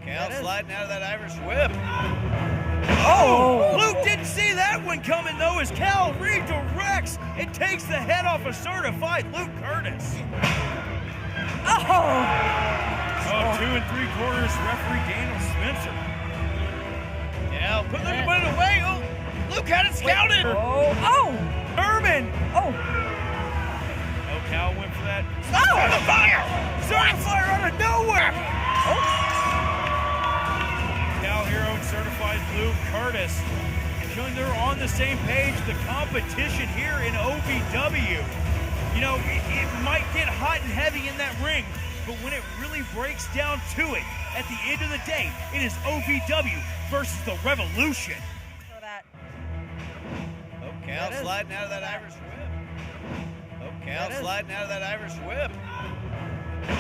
Cal sliding out of that Irish whip. Oh! Luke didn't see that one coming, though, as Cal redirects and takes the head off a certified Luke Curtis. Oh, 2 3/4, referee Daniel Spencer. Cal putting it away. Oh, Luke had it scouted. Herman. Oh, Cal went for that. Certifier out of nowhere. Cal hero certified Luke Curtis. Showing they're on the same page. The competition here in OVW. You know, it might get hot and heavy in that ring, but when it really breaks down to it, at the end of the day, it is OVW versus the Revolution. Cal sliding out of that Irish whip. Cal sliding out of that Irish whip.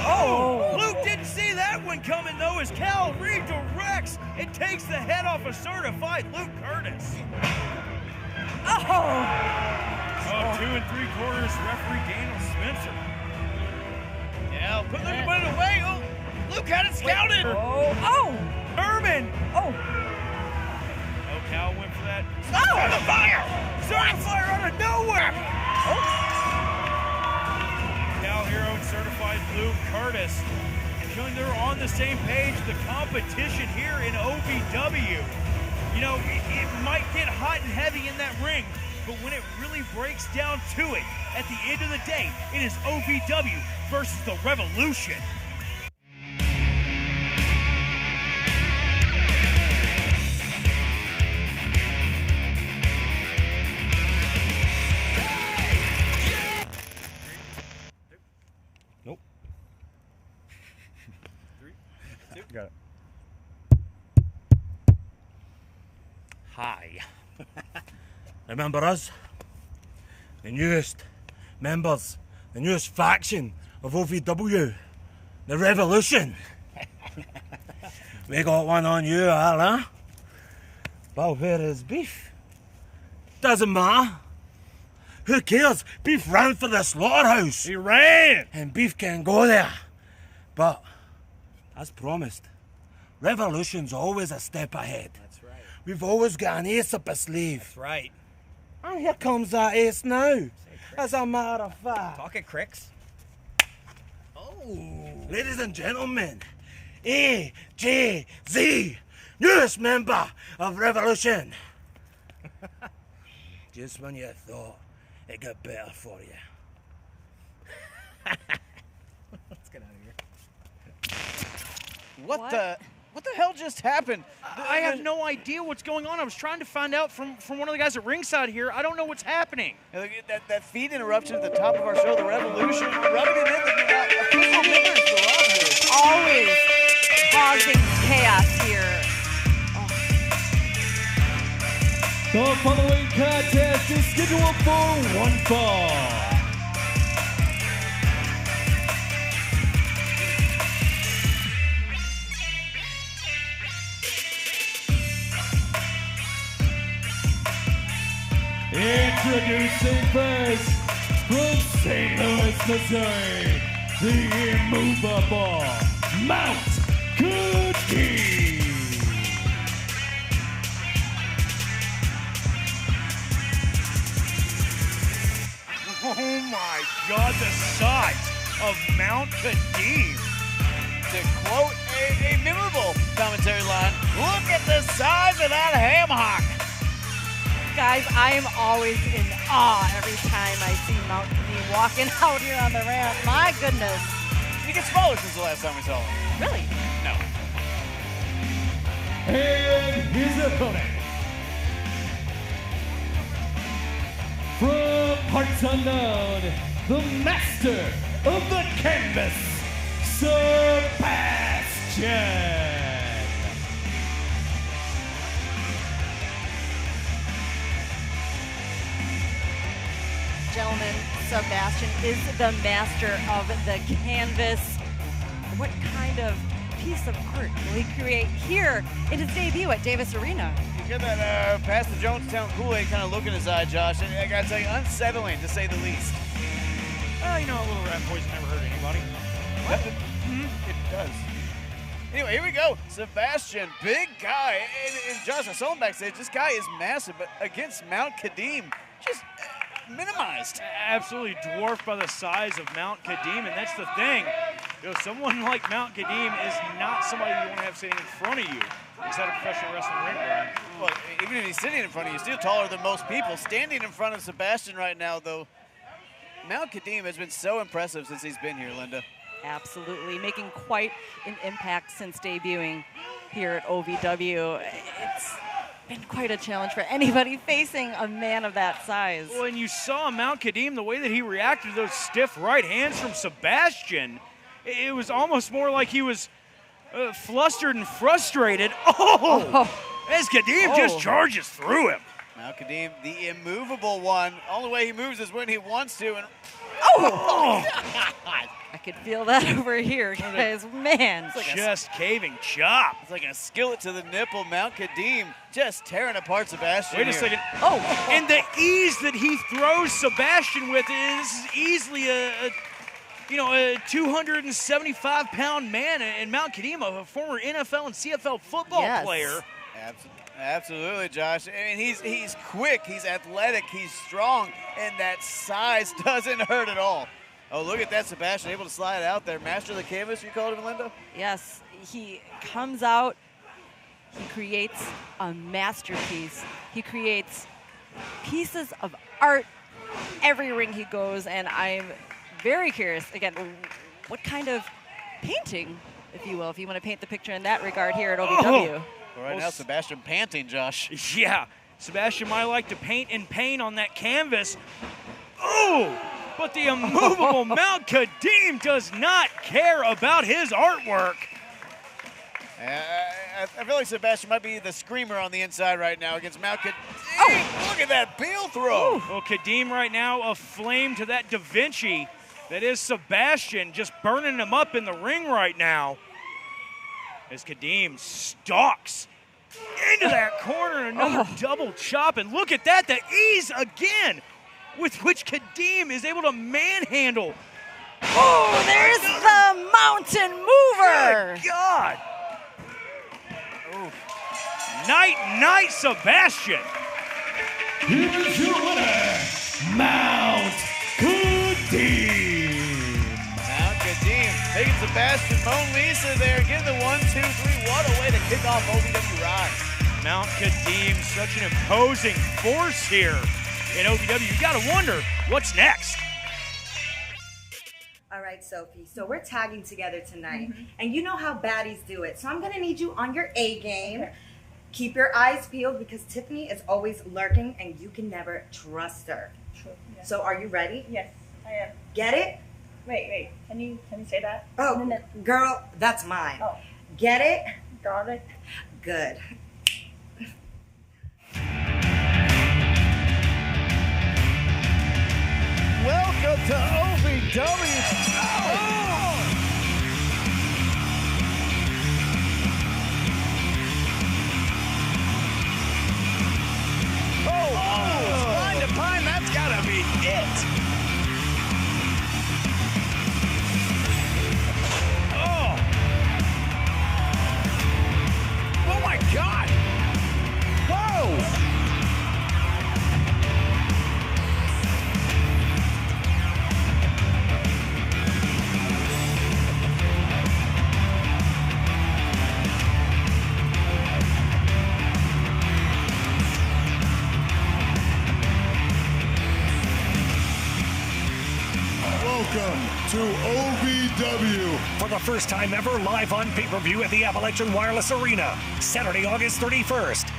Oh! Luke didn't see that one coming, though, as Cal redirects and takes the head off a certified Luke Curtis. 2 3/4, referee Daniel Spencer. Cal putting it away. Oh, Luke had it scouted. Herman. Cal went for that. Certifier out of nowhere. Cal hero certified Luke Curtis. Showing they're on the same page. The competition here in OVW. You know, it might get hot and heavy in that ring, but when it really breaks down to it, at the end of the day, it is OVW versus the Revolution. Nope. 3, 2. Got it. Hi. Remember us? The newest members, the newest faction of OVW, the Revolution. We got one on you, Al, huh? Well, where is Beef? Doesn't matter. Who cares? Beef ran for the slaughterhouse. He ran! And Beef can go there. But, as promised, Revolution's always a step ahead. That's right. We've always got an ace up our sleeve. That's right. And here comes that ace now. As a matter of fact. Pocket cricks. Ladies and gentlemen, AJZ, newest member of Revolution. Just when you thought it got better for you. Let's get out of here. What the hell just happened? I have no idea what's going on. I was trying to find out from one of the guys at ringside here. I don't know what's happening. That feed interruption at the top of our show, the Revolution, rubbing it in the official members of the roster. Always causing chaos here. The following contest is scheduled for one fall. Introducing first, from St. Louis, Missouri, the immovable Mount Kadeem. Oh my God, the size of Mount Kadeem. To quote a memorable commentary line, look at the size of that ham hock. Guys, I am always in awe every time I see Mount Kadeem walking out here on the ramp. My goodness. He gets smaller since the last time we saw him. Really? No. And his opponent, from parts unknown, the master of the canvas, Sebastian. Gentlemen, Sebastian is the master of the canvas. What kind of piece of art will he create here in his debut at Davis Arena? You get that past the Jonestown Kool-Aid kind of look in his eye, Josh, and I gotta tell you, unsettling to say the least. Well, you know, a little rat poison never hurt anybody. What? It does. Anyway, here we go. Sebastian, big guy. And Josh, I saw him backstage. This guy is massive, but against Mount Kadeem, just minimized. Absolutely dwarfed by the size of Mount Kadeem, and that's the thing. You know, someone like Mount Kadeem is not somebody you want to have sitting in front of you inside a professional wrestling ring, Brian. Well, even if he's sitting in front of you, still taller than most people. Standing in front of Sebastian right now, though, Mount Kadeem has been so impressive since he's been here, Linda. Absolutely, making quite an impact since debuting here at OVW. It's been quite a challenge for anybody facing a man of that size. Well, and you saw Mount Kadeem, the way that he reacted to those stiff right hands from Sebastian. It was almost more like he was flustered and frustrated. As Kadeem just charges through him. Mount Kadeem, the immovable one. Only way he moves is when he wants to. And I could feel that over here, guys. Man. Just caving chop. It's like a skillet to the nipple. Mount Kadeem just tearing apart Sebastian. Wait a second. And the ease that he throws Sebastian with is easily a 275-pound man. And Mount Kadeem, a former NFL and CFL football player. Absolutely, Josh. I mean, he's quick, he's athletic, he's strong, and that size doesn't hurt at all. Oh, look at that, Sebastian, able to slide out there. Master of the canvas, you called him, Linda? Yes, he comes out, he creates a masterpiece. He creates pieces of art every ring he goes, and I'm very curious, again, what kind of painting, if you will, if you want to paint the picture in that regard here at OVW. Well, right now, Sebastian panting, Josh. Yeah, Sebastian might like to paint in pain on that canvas. Oh, but the immovable Mount Kadeem does not care about his artwork. I feel like Sebastian might be the screamer on the inside right now against Mount Kadeem. Look at that heel throw. Well, Kadeem right now aflame to that Da Vinci that is Sebastian, just burning him up in the ring right now. As Kadeem stalks into that corner, another double chop, and look at that, the ease again with which Kadeem is able to manhandle. Oh, there's the mountain mover. Good God. Night, Sebastian. Here's your winner, Mount Kadeem. Making Sebastian Mona Lisa there, getting the 1, 2, 3. What a way to kick off OVW Rise. Mount Kadeem, such an imposing force here in OVW. You got to wonder what's next. All right, Sophie. So we're tagging together tonight, and you know how baddies do it. So I'm gonna need you on your A game. Okay. Keep your eyes peeled because Tiffany is always lurking, and you can never trust her. True. Yeah. So are you ready? Yes, I am. Get it? Wait. Can you say that? Oh, girl, that's mine. Oh. Get it? Got it. Good. Welcome to OVW. Spine to pine, that's gotta be it. Oh my God! Whoa! Welcome to OVW. For the first time ever, live on pay-per-view at the Appalachian Wireless Arena, Saturday, August 31st.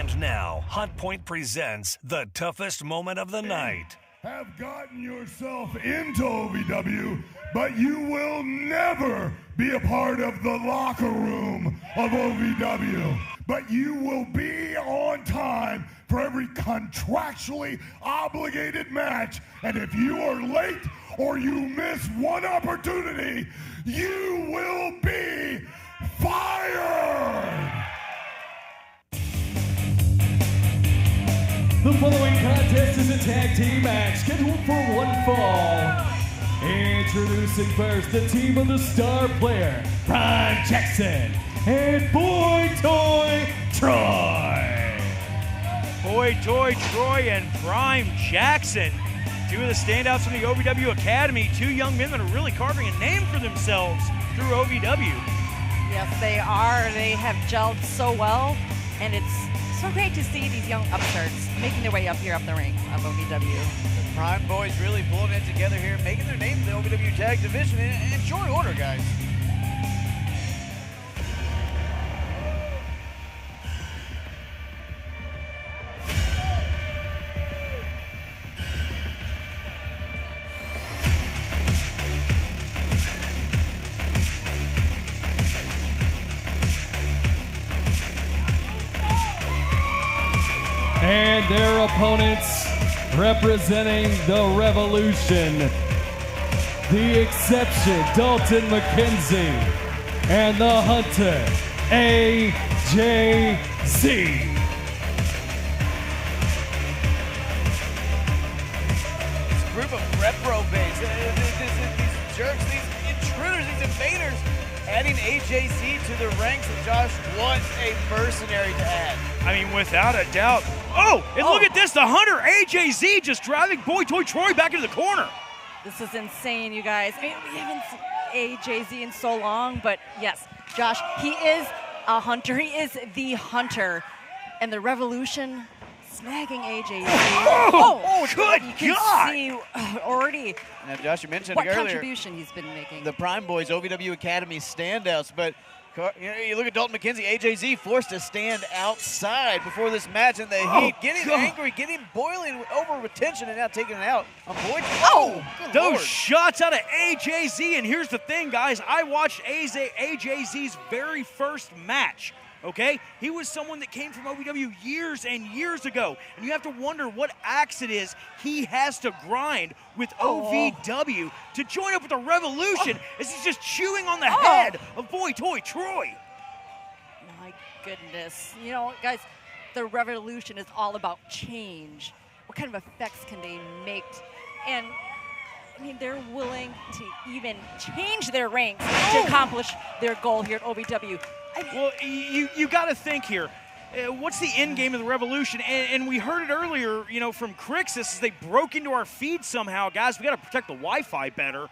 And now, Hot Point presents the toughest moment of the night. Have gotten yourself into OVW, but you will never be a part of the locker room of OVW. But you will be on time for every contractually obligated match. And if you are late or you miss one opportunity, you will be fired! The following contest is a tag team match scheduled for one fall. Introducing first the team of the star player, Prime Jackson and Boy Toy Troy. Boy Toy Troy and Prime Jackson, two of the standouts from the OVW Academy, two young men that are really carving a name for themselves through OVW. Yes, they are. They have gelled so well, and it's so great to see these young upstarts making their way up here up the ranks of OVW. The Prime boys really pulling it together here, making their name in the OVW Tag Division in short order, guys. And their opponents representing the Revolution, the Exception, Dalton McKenzie, and the Hunter, AJZ. This group of reprobates, these jerks, these intruders, these invaders, adding AJZ to the ranks of Josh, what a mercenary to add. I mean, without a doubt. Oh, and look at this, the Hunter AJZ just driving Boy Toy Troy back into the corner. This is insane, you guys. I mean, we haven't seen AJZ in so long, but yes, Josh, he is a hunter. He is the hunter. And the Revolution snagging AJZ. Good you can God! see already Now, Josh, you mentioned what earlier contribution he's been making. the Prime Boys OVW Academy standouts, but you look at Dalton McKenzie, AJZ forced to stand outside before this match in the heat, getting angry, getting boiling over with tension, and now taking it out on Boyd. Good Those Lord. shots out of AJZ, and here's the thing, guys. I watched AJZ's very first match. Okay? He was someone that came from OVW years and years ago. And you have to wonder what axe it is he has to grind with OVW to join up with the Revolution as he's just chewing on the head of Boy Toy Troy. My goodness. You know, guys, the Revolution is all about change. What kind of effects can they make? And I mean, they're willing to even change their ranks to accomplish their goal here at OVW. Well, you got to think here. What's the end game of the Revolution? And we heard it earlier, you know, from Crixus as they broke into our feed somehow. Guys, we got to protect the Wi-Fi better.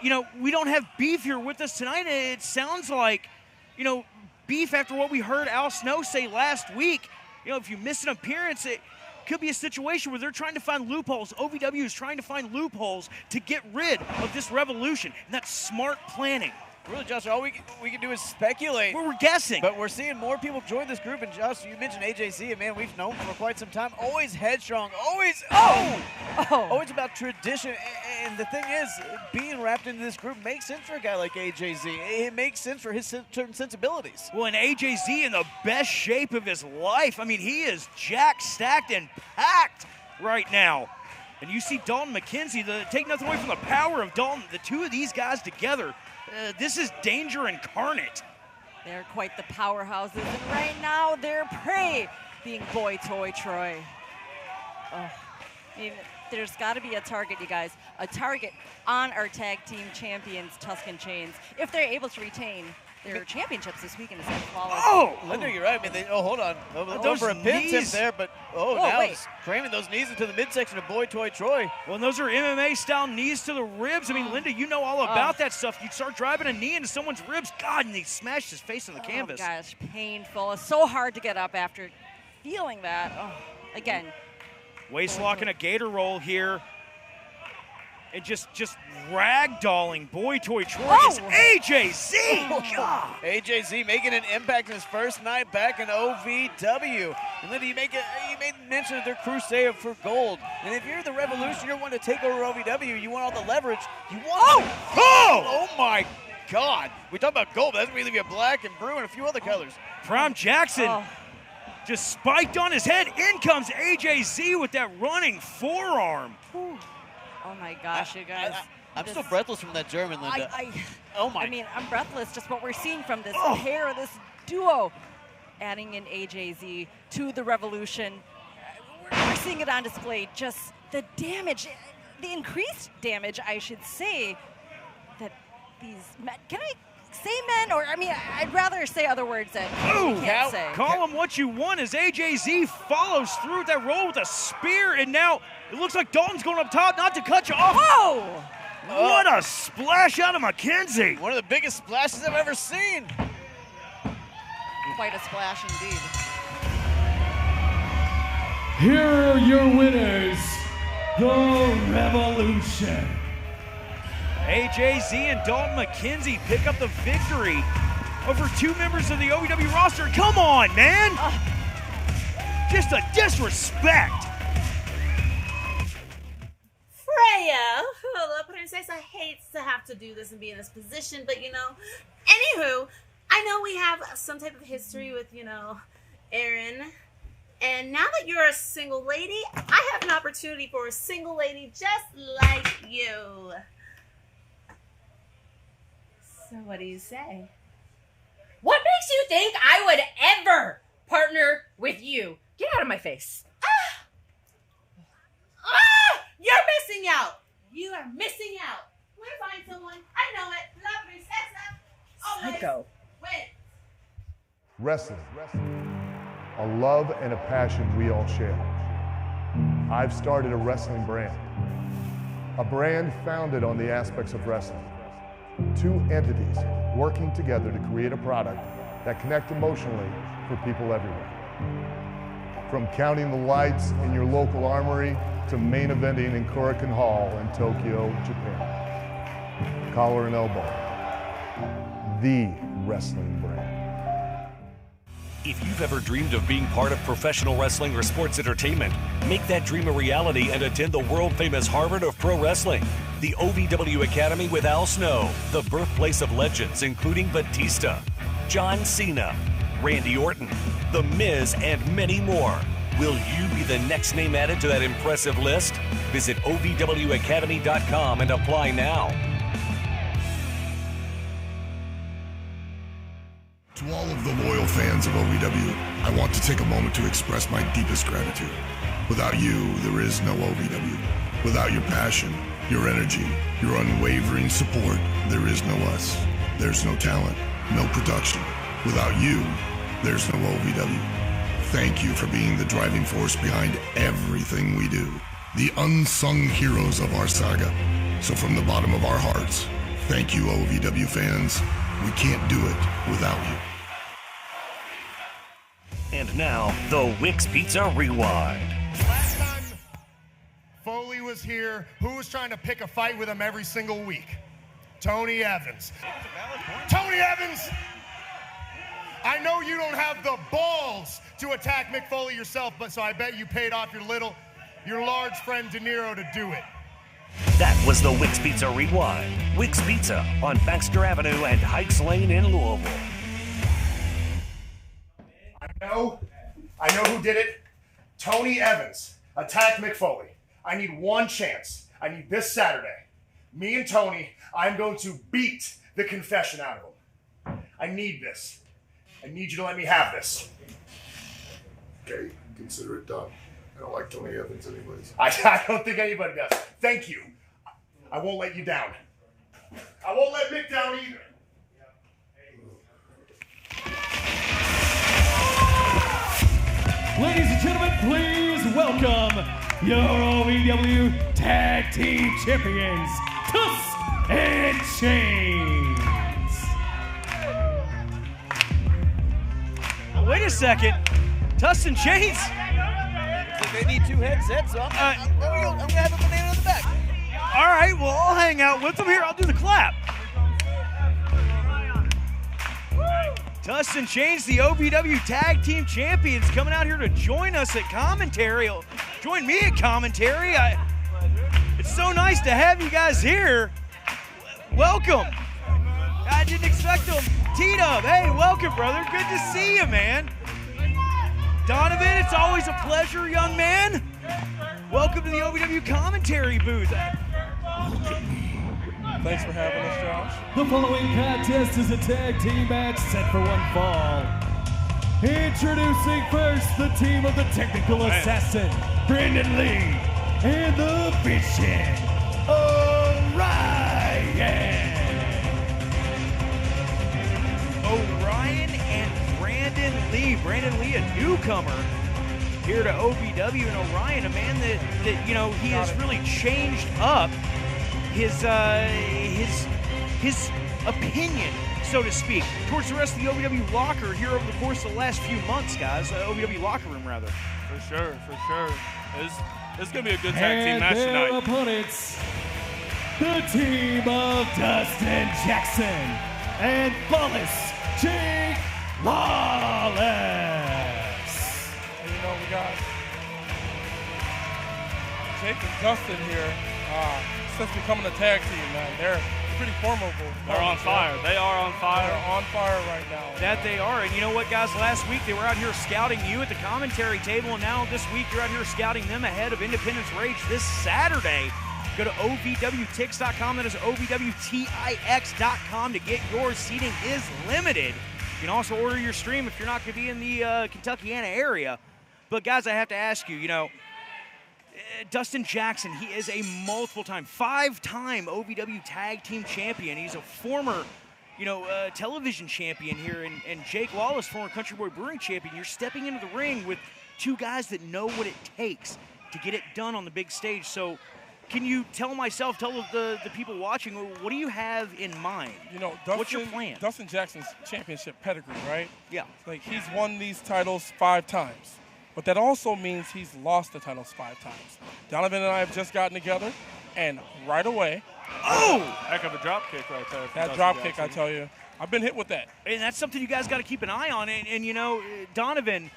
You know, we don't have Beef here with us tonight. It sounds like, you know, Beef, after what we heard Al Snow say last week, you know, if you miss an appearance, it could be a situation where they're trying to find loopholes. OVW is trying to find loopholes to get rid of this Revolution. And that's smart planning. Really, Josh, all we can do is speculate. We're guessing. But we're seeing more people join this group. And Josh, you mentioned AJC, a man we've known for quite some time. Always headstrong, always always about tradition. And the thing is, being wrapped into this group makes sense for a guy like AJZ. It makes sense for his certain sensibilities. Well, and AJZ in the best shape of his life. I mean, he is jacked, stacked, and packed right now. And you see Dalton McKenzie, take nothing away from the power of Dalton. The two of these guys together, this is danger incarnate. They're quite the powerhouses, and right now their prey being Boy Toy Troy. I mean, there's got to be a target, you guys. A target on our tag team champions, Tuscan Chains, if they're able to retain their championships this weekend. Linda, you're right. I mean, hold on. Those for a pin tip knees. there, but now he's cramming those knees into the midsection of Boy Toy Troy. Well, and those are MMA-style knees to the ribs. I mean, Linda, you know all about that stuff. You start driving a knee into someone's ribs, God, and he smashed his face on the canvas. Oh, gosh, painful. It's so hard to get up after feeling that. Again. Waist lock and a gator roll here. and just ragdolling Boy Toy Troy is AJZ. God. AJZ making an impact in his first night back in OVW. And then he made mention of their crusade for gold. And if you're the Revolution, you're wanting to take over OVW, you want all the leverage. You want oh my God. We talk about gold, but that's really be a black and blue and a few other colors. Prime Jackson just spiked on his head. In comes AJZ with that running forearm. Oh my gosh, you guys. I'm still breathless from that German, Linda. I mean, I'm breathless just what we're seeing from this pair, this duo. Adding in AJZ to the Revolution. We're seeing it on display. Just the damage, the increased damage, I should say, that these men, can I say men? Or, I mean, I'd rather say other words that we can't say. Call him what you want as AJZ follows through with that roll with a spear, and now it looks like Dalton's going up top, not to cut you off. Whoa! What a splash out of McKenzie. One of the biggest splashes I've ever seen. Quite a splash indeed. Here are your winners, the Revolution. AJZ and Dalton McKenzie pick up the victory over two members of the OVW roster. Come on, man! Just a disrespect. Freya, the princess, I hate to have to do this and be in this position, but you know, anywho, I know we have some type of history with, you know, Aaron. And now that you're a single lady, I have an opportunity for a single lady just like you. So what do you say? What makes you think I would ever partner with you? Get out of my face. You're missing out. You are missing out. We'll find someone. I know it. La princesa. Always. Psycho. Win. Wrestling, a love and a passion we all share. I've started a wrestling brand, a brand founded on the aspects of wrestling. Two entities working together to create a product that connect emotionally for people everywhere. From counting the lights in your local armory to main eventing in Korakuen Hall in Tokyo, Japan. Collar and elbow, the wrestling brand. If you've ever dreamed of being part of professional wrestling or sports entertainment, make that dream a reality and attend the world-famous Harvard of Pro Wrestling. The OVW Academy with Al Snow, the birthplace of legends including Batista, John Cena, Randy Orton, The Miz, and many more. Will you be the next name added to that impressive list? Visit OVWacademy.com and apply now. To all of the loyal fans of OVW, I want to take a moment to express my deepest gratitude. Without you, there is no OVW. Without your passion, your energy, your unwavering support, there is no us. There's no talent, no production. Without you, there's no OVW. Thank you for being the driving force behind everything we do. The unsung heroes of our saga. So from the bottom of our hearts, thank you, OVW fans. We can't do it without you. And now, the Wix Pizza Rewind. Last time Foley was here, who was trying to pick a fight with him every single week? Tony Evans. Tony Evans! I know you don't have the balls to attack Mick Foley yourself, but so I bet you paid off your large friend De Niro to do it. That was the Wix Pizza Rewind. Wix Pizza on Baxter Avenue and Heights Lane in Louisville. I know who did it. Tony Evans attacked Mick Foley. I need one chance. I need this Saturday. Me and Tony, I'm going to beat the confession out of him. I need this. I need you to let me have this. Okay, consider it done. I don't like Tony Evans anyways. I don't think anybody does. Thank you. I won't let you down. I won't let Mick down either. Ladies and gentlemen, please welcome your OVW Tag Team Champions, Tusk and Chains. Wait a second. Tusk and Chains? They need two headsets, so I'm gonna have a banana in the back. All right, well, I'll hang out with them. Here, I'll do the clap. Dustin Chains, the OVW Tag Team Champions, coming out here to join us at commentary. Join me at commentary. It's so nice to have you guys here. Welcome. I didn't expect them. T-Dub, hey, welcome, brother. Good to see you, man. Donovan, it's always a pleasure, young man. Welcome to the OVW commentary booth. Thanks for having us, Josh. The following contest is a tag team match set for one fall. Introducing first the team of the Technical Assassin, Brandon Lee, and the Vision, Orion. Orion and Brandon Lee. Brandon Lee, a newcomer here to OVW, and Orion, a man that you know, he has really changed up his opinion, so to speak, towards the rest of the OVW locker here over the course of the last few months, guys. OVW locker room, rather. For sure, for sure. It's going to be a good tag team match And their tonight. opponents, the team of Dustin Jackson and Flawless Jake Lawless. And, you know, we got Jake and Dustin here. Since becoming a tag team, man, they're pretty formidable. They're on fire. They are on fire. They're on fire right now. That they are. And you know what, guys? Last week they were out here scouting you at the commentary table, and now this week you're out here scouting them ahead of Independence Rage this Saturday. Go to OVWTix.com. That is OVWTIX.com to get yours. Seating is limited. You can also order your stream if you're not going to be in the Kentuckiana area. But, guys, I have to ask you, you know, Dustin Jackson, he is a multiple-time, 5-time OVW Tag Team Champion. He's a former, you know, television champion here, and Jake Lawless, former Country Boy Brewing champion. You're stepping into the ring with two guys that know what it takes to get it done on the big stage. So can you tell the people watching, what do you have in mind? You know, Dustin, what's your plan? Dustin Jackson's championship pedigree, right? Yeah. Like, he's won these titles 5 times. But that also means he's lost the titles 5 times. Donovan and I have just gotten together, and right away. Oh! Heck of a drop kick right there. That drop kick, I tell you. I've been hit with that. And that's something you guys got to keep an eye on. And you know, Donovan,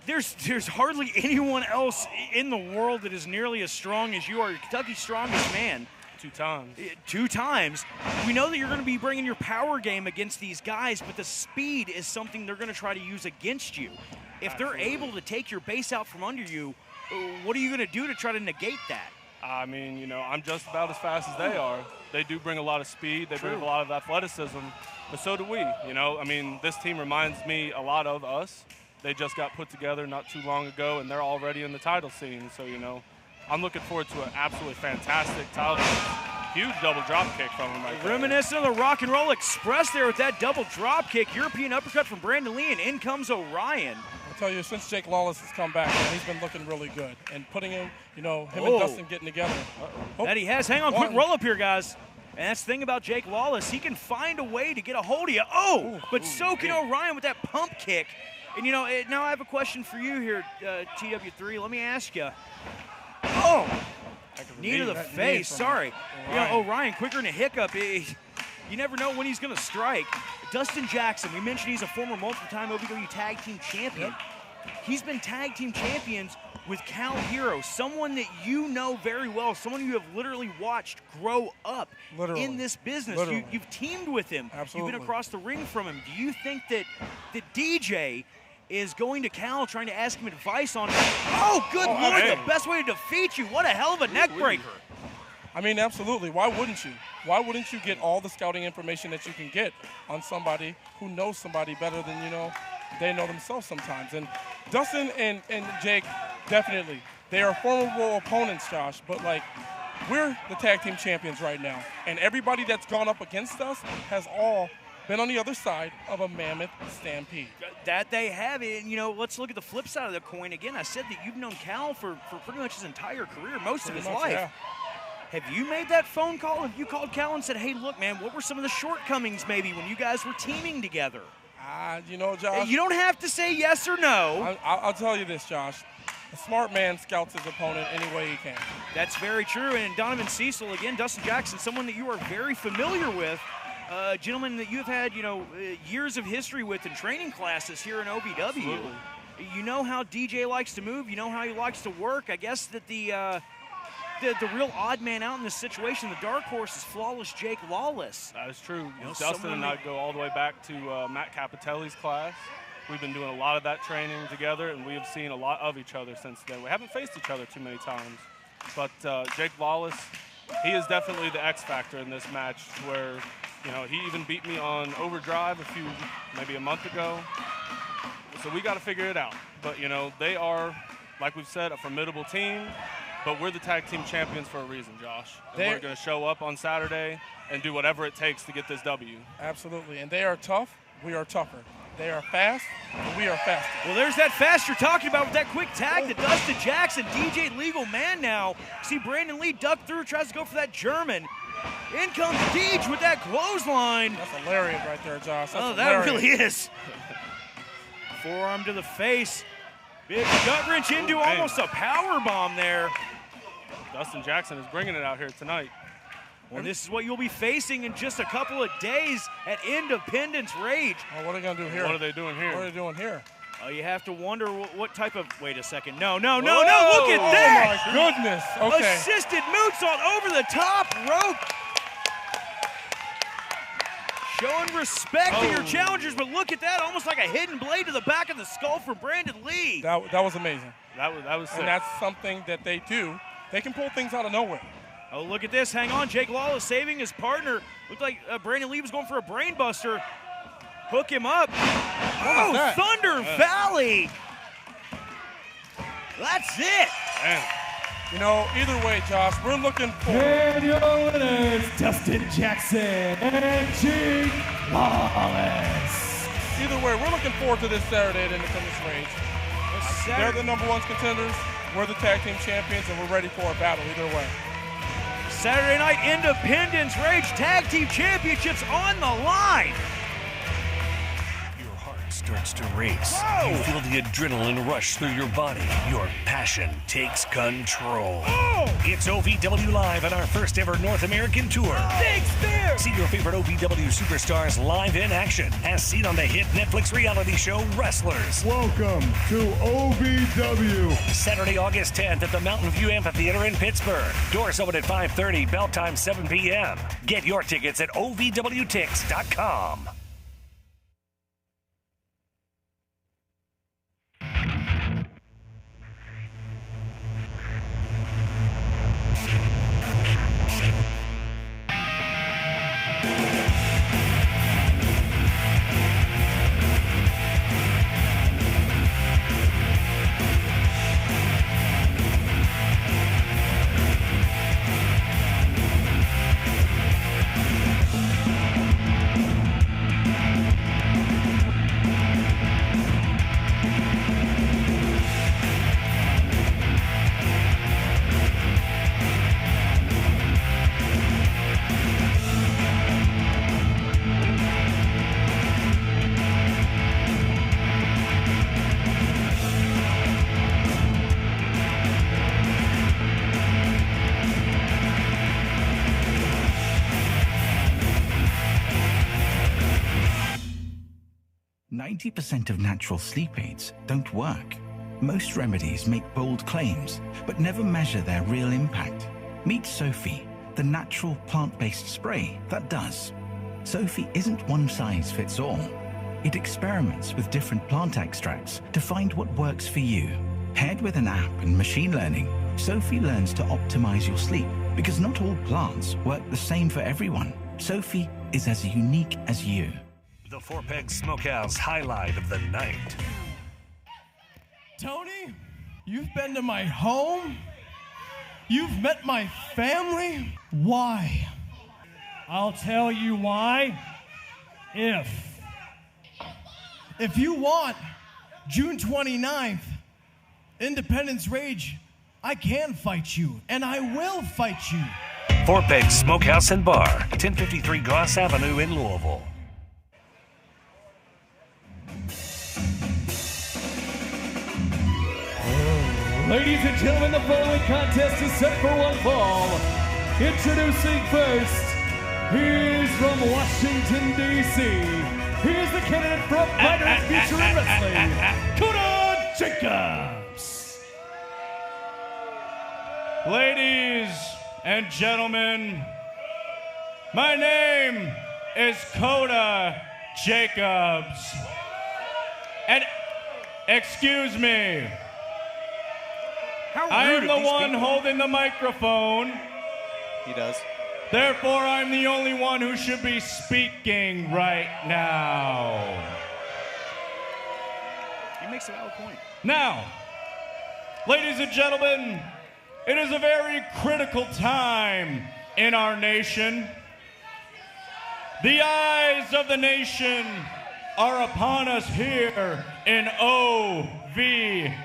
there's hardly anyone else in the world that is nearly as strong as you are. You're Kentucky's strongest man. 2 times. 2 times. We know that you're going to be bringing your power game against these guys, but the speed is something they're going to try to use against you. If they're able to take your base out from under you, what are you going to do to try to negate that? I mean, you know, I'm just about as fast as they are. They do bring a lot of speed. They bring a lot of athleticism, but so do we. You know, I mean, this team reminds me a lot of us. They just got put together not too long ago, and they're already in the title scene. So, you know, I'm looking forward to an absolutely fantastic title. Huge double drop kick from him right there. Reminiscent of the Rock and Roll Express there with that double drop kick. European uppercut from Brandon Lee, and in comes Orion. I'll tell you, since Jake Lawless has come back, man, he's been looking really good. And putting him, you know, him and Dustin getting together. That he has. Hang on, quick roll up here, guys. And that's the thing about Jake Lawless. He can find a way to get a hold of you. But so can Orion with that pump kick. And, you know, now I have a question for you here, TW3. Let me ask you. Knee to the face. Sorry. You know, Orion, quicker than a hiccup. You never know when he's going to strike. Dustin Jackson, we mentioned he's a former multiple-time OVW Tag Team Champion. He's been Tag Team Champions with Cal Hero, someone that you know very well, someone you have literally watched grow up in this business. You've teamed with him. Absolutely. You've been across the ring from him. Do you think that DJ is going to Cal trying to ask him advice on, good Lord, the best way to defeat you? What a hell of a neck breaker. I mean, absolutely. Why wouldn't you? Why wouldn't you get all the scouting information that you can get on somebody who knows somebody better than, you know, they know themselves sometimes? And Dustin and Jake, definitely, they are formidable opponents, Josh, but, like, we're the tag team champions right now. And everybody that's gone up against us has all been on the other side of a mammoth stampede. That they have. And, you know, let's look at the flip side of the coin again. I said that you've known Cal for pretty much his entire career, most of his life. Yeah. Have you made that phone call? Have you called Cal and said, hey, look, man, what were some of the shortcomings maybe when you guys were teaming together? You know, Josh. You don't have to say yes or no. I'll tell you this, Josh. A smart man scouts his opponent any way he can. That's very true. And Donovan Cecil, again, Dustin Jackson, someone that you are very familiar with, a gentleman that you've had, years of history with in training classes here in OVW. Absolutely. You know how DJ likes to move. You know how he likes to work. I guess that the real odd man out in this situation, the dark horse, is Flawless Jake Lawless. That is true. Dustin and I go all the way back to Matt Capitelli's class. We've been doing a lot of that training together, and we have seen a lot of each other since then. We haven't faced each other too many times, but Jake Lawless, he is definitely the X factor in this match, where he even beat me on Overdrive maybe a month ago. So we got to figure it out. But they are, like we've said, a formidable team. But we're the tag team champions for a reason, Josh. And we're going to show up on Saturday and do whatever it takes to get this W. Absolutely. And they are tough. We are tougher. They are fast, and we are faster. Well, there's that fast you're talking about with that quick tag to Dustin Jackson. DJ legal man now. See Brandon Lee duck through, tries to go for that German. In comes Deej with that clothesline. That's a lariat right there, Josh. That's that really is. Forearm to the face. Big gut wrench into almost a power bomb there. Dustin Jackson is bringing it out here tonight. Well, this is what you'll be facing in just a couple of days at Independence Rage. Oh, what are they going to do here? What are they doing here? What are they doing here? Oh, you have to wonder what type of... Wait a second. No. Look at that. Oh, my goodness. Okay. Assisted moonsault over the top rope. Showing respect to your challengers, but look at that. Almost like a hidden blade to the back of the skull for Brandon Lee. That was amazing. That was sick. And that's something that they do. They can pull things out of nowhere. Oh, look at this. Hang on. Jake Lawless saving his partner. Looked like Brandon Lee was going for a brain buster. Hook him up. Thunder Valley. That's it. Man. Either way, Josh, we're looking for... And your winners, Dustin Jackson and Jake Lawless. Either way, we're looking forward to this Saturday at Independence Rage. They're the #1 contenders. We're the tag team champions, and we're ready for a battle either way. Saturday night Independence Rage Tag Team Championships on the line. Your heart starts to race. Whoa. You feel the adrenaline rush through your body. Your passion takes control. Whoa. It's OVW Live on our first ever North American tour. Thanks, Bear. See your favorite OVW superstars live in action, as seen on the hit Netflix reality show Wrestlers. Welcome to OVW. Saturday, August 10th at the Mountain View Amphitheater in Pittsburgh. Doors open at 5:30, bell time 7 p.m. Get your tickets at OVWTix.com. % of natural sleep aids don't work. Most remedies make bold claims, but never measure their real impact. Meet Sophie, the natural plant-based spray that does. Sophie isn't one size fits all. It experiments with different plant extracts to find what works for you. Paired with an app and machine learning, Sophie learns to optimize your sleep, because not all plants work the same for everyone. Sophie is as unique as you. The Four Pegs Smokehouse highlight of the night. Tony, you've been to my home. You've met my family. Why? I'll tell you why. If you want June 29th, Independence Rage, I can fight you, and I will fight you. Four Pegs Smokehouse and Bar, 1053 Goss Avenue in Louisville. Ladies and gentlemen, the following contest is set for one fall. Introducing first, he's from Washington, D.C. Here's the candidate for Fighter of the Future in Wrestling, Koda Jacobs. Ladies and gentlemen, my name is Koda Jacobs. And excuse me, I am the one holding the microphone. He does. Therefore, I'm the only one who should be speaking right now. He makes a valid point. Now, ladies and gentlemen, it is a very critical time in our nation. The eyes of the nation are upon us here in OVW.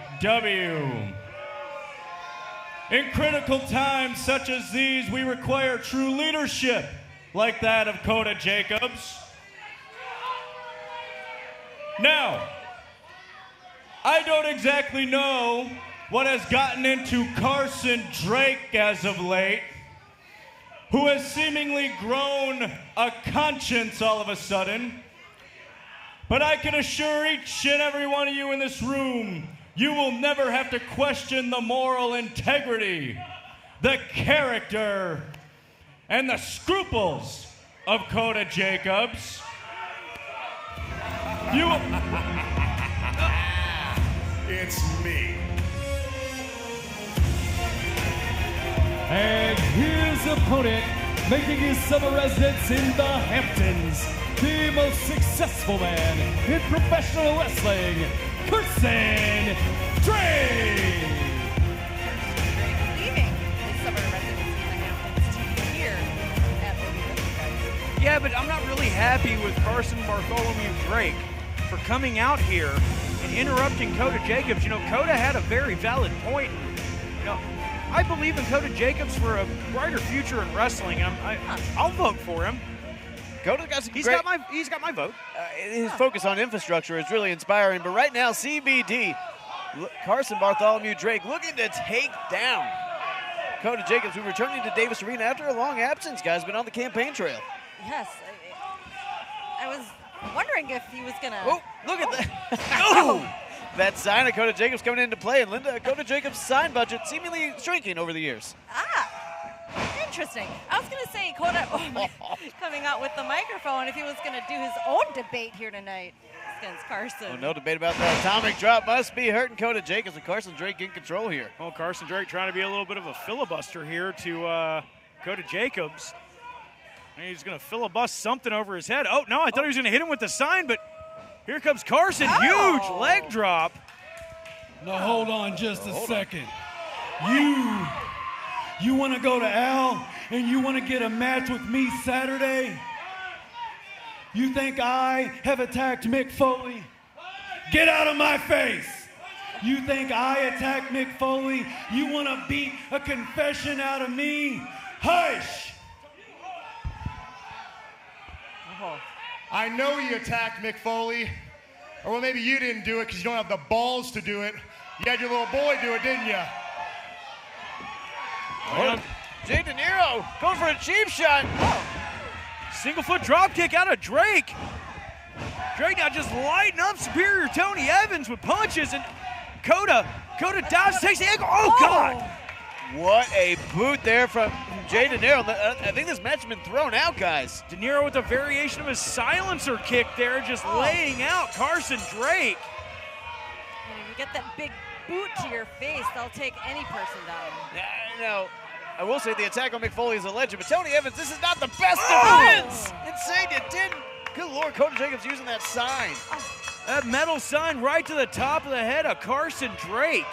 In critical times such as these, we require true leadership like that of Koda Jacobs. Now, I don't exactly know what has gotten into Carson Drake as of late, who has seemingly grown a conscience all of a sudden. But I can assure each and every one of you in this room, you will never have to question the moral integrity, the character, and the scruples of Koda Jacobs. It's me. And his opponent, making his summer residence in the Hamptons, the most successful man in professional wrestling, Carson Drake. Leaving his summer residence in the Hamptons to be here at OVW. Yeah, but I'm not really happy with Carson Bartholomew Drake for coming out here and interrupting Koda Jacobs. You know, Koda had a very valid point. You know, I believe in Koda Jacobs for a brighter future in wrestling. I'll vote for him. Koda's got some He's great, got my vote. His focus on infrastructure is really inspiring. But right now, CBD, Carson Bartholomew Drake looking to take down Koda Jacobs, who's returning to Davis Arena after a long absence, guys, been on the campaign trail. Yes. I was wondering if he was going to... Oh, look at that. Oh! That sign of Koda Jacobs coming into play. And Linda, Koda Jacobs' sign budget seemingly shrinking over the years. Interesting. I was going to say, Koda coming out with the microphone if he was going to do his own debate here tonight against Carson. Oh, no debate about that. Atomic drop must be hurting Koda Jacobs, and Carson Drake in control here. Well, Carson Drake trying to be a little bit of a filibuster here to Koda Jacobs. And he's going to filibust something over his head. Oh, no, I thought he was going to hit him with the sign, but here comes Carson. Huge leg drop. Now, hold on just a second. You want to go to Al and you want to get a match with me Saturday? You think I have attacked Mick Foley? Get out of my face! You think I attacked Mick Foley? You want to beat a confession out of me? Hush! I know you attacked Mick Foley. Or well, maybe you didn't do it because you don't have the balls to do it. You had your little boy do it, didn't you? Well, Jay De Niro going for a cheap shot. Single foot drop kick out of Drake. Drake now just lighting up Superior Tony Evans with punches, and Koda dives, takes the ankle. Oh, God! What a boot there from Jay De Niro. I think this match has been thrown out, guys. De Niro with a variation of his silencer kick there, just laying out Carson Drake. And if you get that big boot to your face, they'll take any person down. Now, I will say the attack on Mick Foley is a legend, but Tony Evans, this is not the best defense. Insane, you didn't. Good Lord, Koda Jacobs using that sign. That metal sign right to the top of the head of Carson Drake.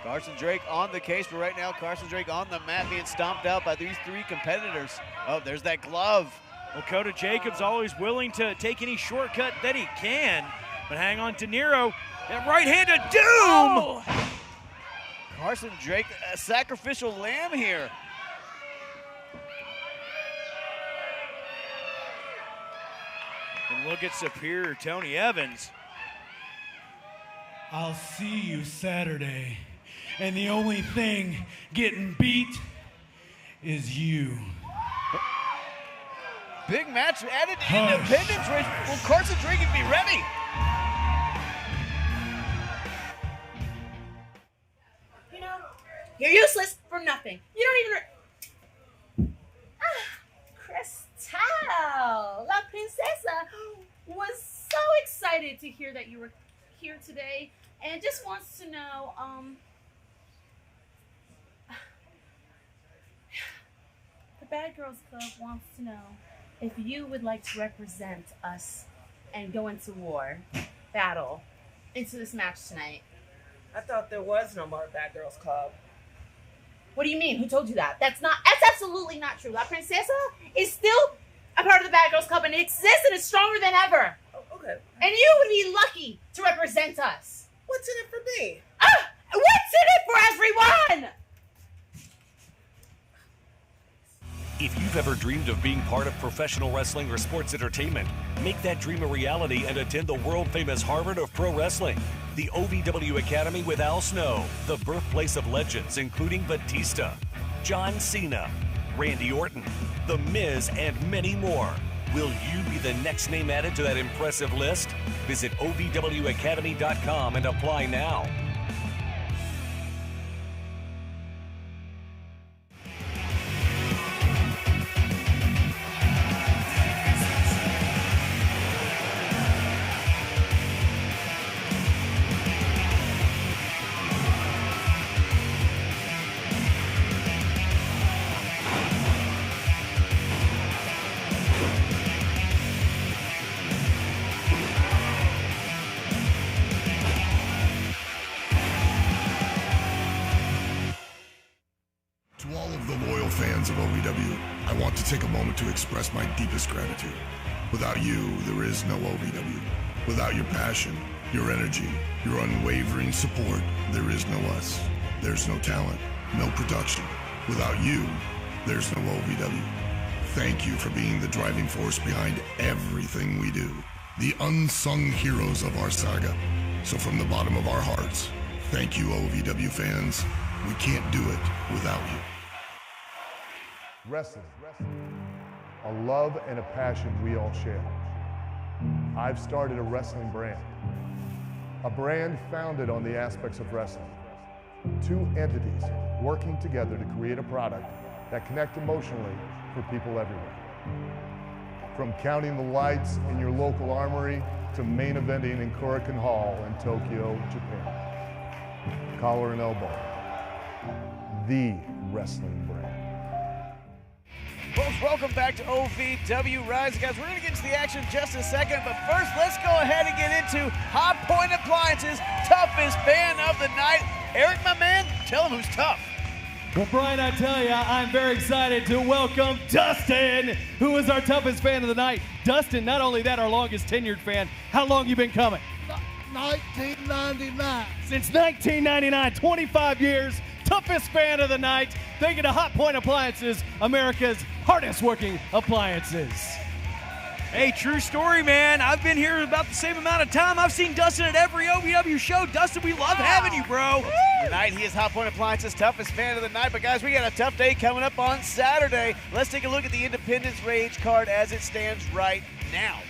Carson Drake on the case, but right now Carson Drake on the mat being stomped out by these three competitors. Oh, there's that glove. Well, Koda Jacobs always willing to take any shortcut that he can, but hang on, De Niro, that right hand of doom! Oh. Carson Drake, a sacrificial lamb here. And look at Superior Tony Evans. I'll see you Saturday And the only thing getting beat is you. Big match added Independence race. Will Carson Drake be ready? You know, you're useless for nothing. You don't even... Cristal, La Princesa, was so excited to hear that you were here today and just wants to know, the Bad Girls Club wants to know if you would like to represent us and go into battle, into this match tonight. I thought there was no more Bad Girls Club. What do you mean? Who told you that? That's absolutely not true. La Princesa is still a part of the Bad Girls Club and it exists and it's stronger than ever. Oh, okay. And you would be lucky to represent us. What's in it for me? What's in it for everyone? If you've ever dreamed of being part of professional wrestling or sports entertainment, make that dream a reality and attend the world-famous Harvard of Pro Wrestling, the OVW Academy with Al Snow, the birthplace of legends including Batista, John Cena, Randy Orton, The Miz, and many more. Will you be the next name added to that impressive list? Visit OVWacademy.com and apply now. Fans of OVW, I want to take a moment to express my deepest gratitude. Without you, there is no OVW. Without your passion, your energy, your unwavering support, there is no us. There's no talent, no production. Without you, there's no OVW. Thank you for being the driving force behind everything we do. The unsung heroes of our saga. So from the bottom of our hearts, thank you, OVW fans. We can't do it without you. Wrestling, a love and a passion we all share. I've started a wrestling brand, a brand founded on the aspects of wrestling. Two entities working together to create a product that connect emotionally for people everywhere. From counting the lights in your local armory to main eventing in Korakuen Hall in Tokyo, Japan. Collar and elbow, the wrestling brand. Folks, welcome back to OVW Rise. Guys, we're going to get into the action in just a second, but first, let's go ahead and get into Hot Point Appliance's toughest fan of the night. Eric, my man, tell him who's tough. Well, Brian, I tell you, I'm very excited to welcome Dustin, who is our toughest fan of the night. Dustin, not only that, our longest tenured fan. How long you been coming? 1999. Since 1999, 25 years, toughest fan of the night. Thank you to Hot Point Appliances, America's hardest working appliances. Hey, true story, man. I've been here about the same amount of time. I've seen Dustin at every OVW show. Dustin, we love having you, bro. Tonight, he is Hot Point Appliance's toughest fan of the night. But, guys, we got a tough day coming up on Saturday. Let's take a look at the Independence Rage card as it stands right now.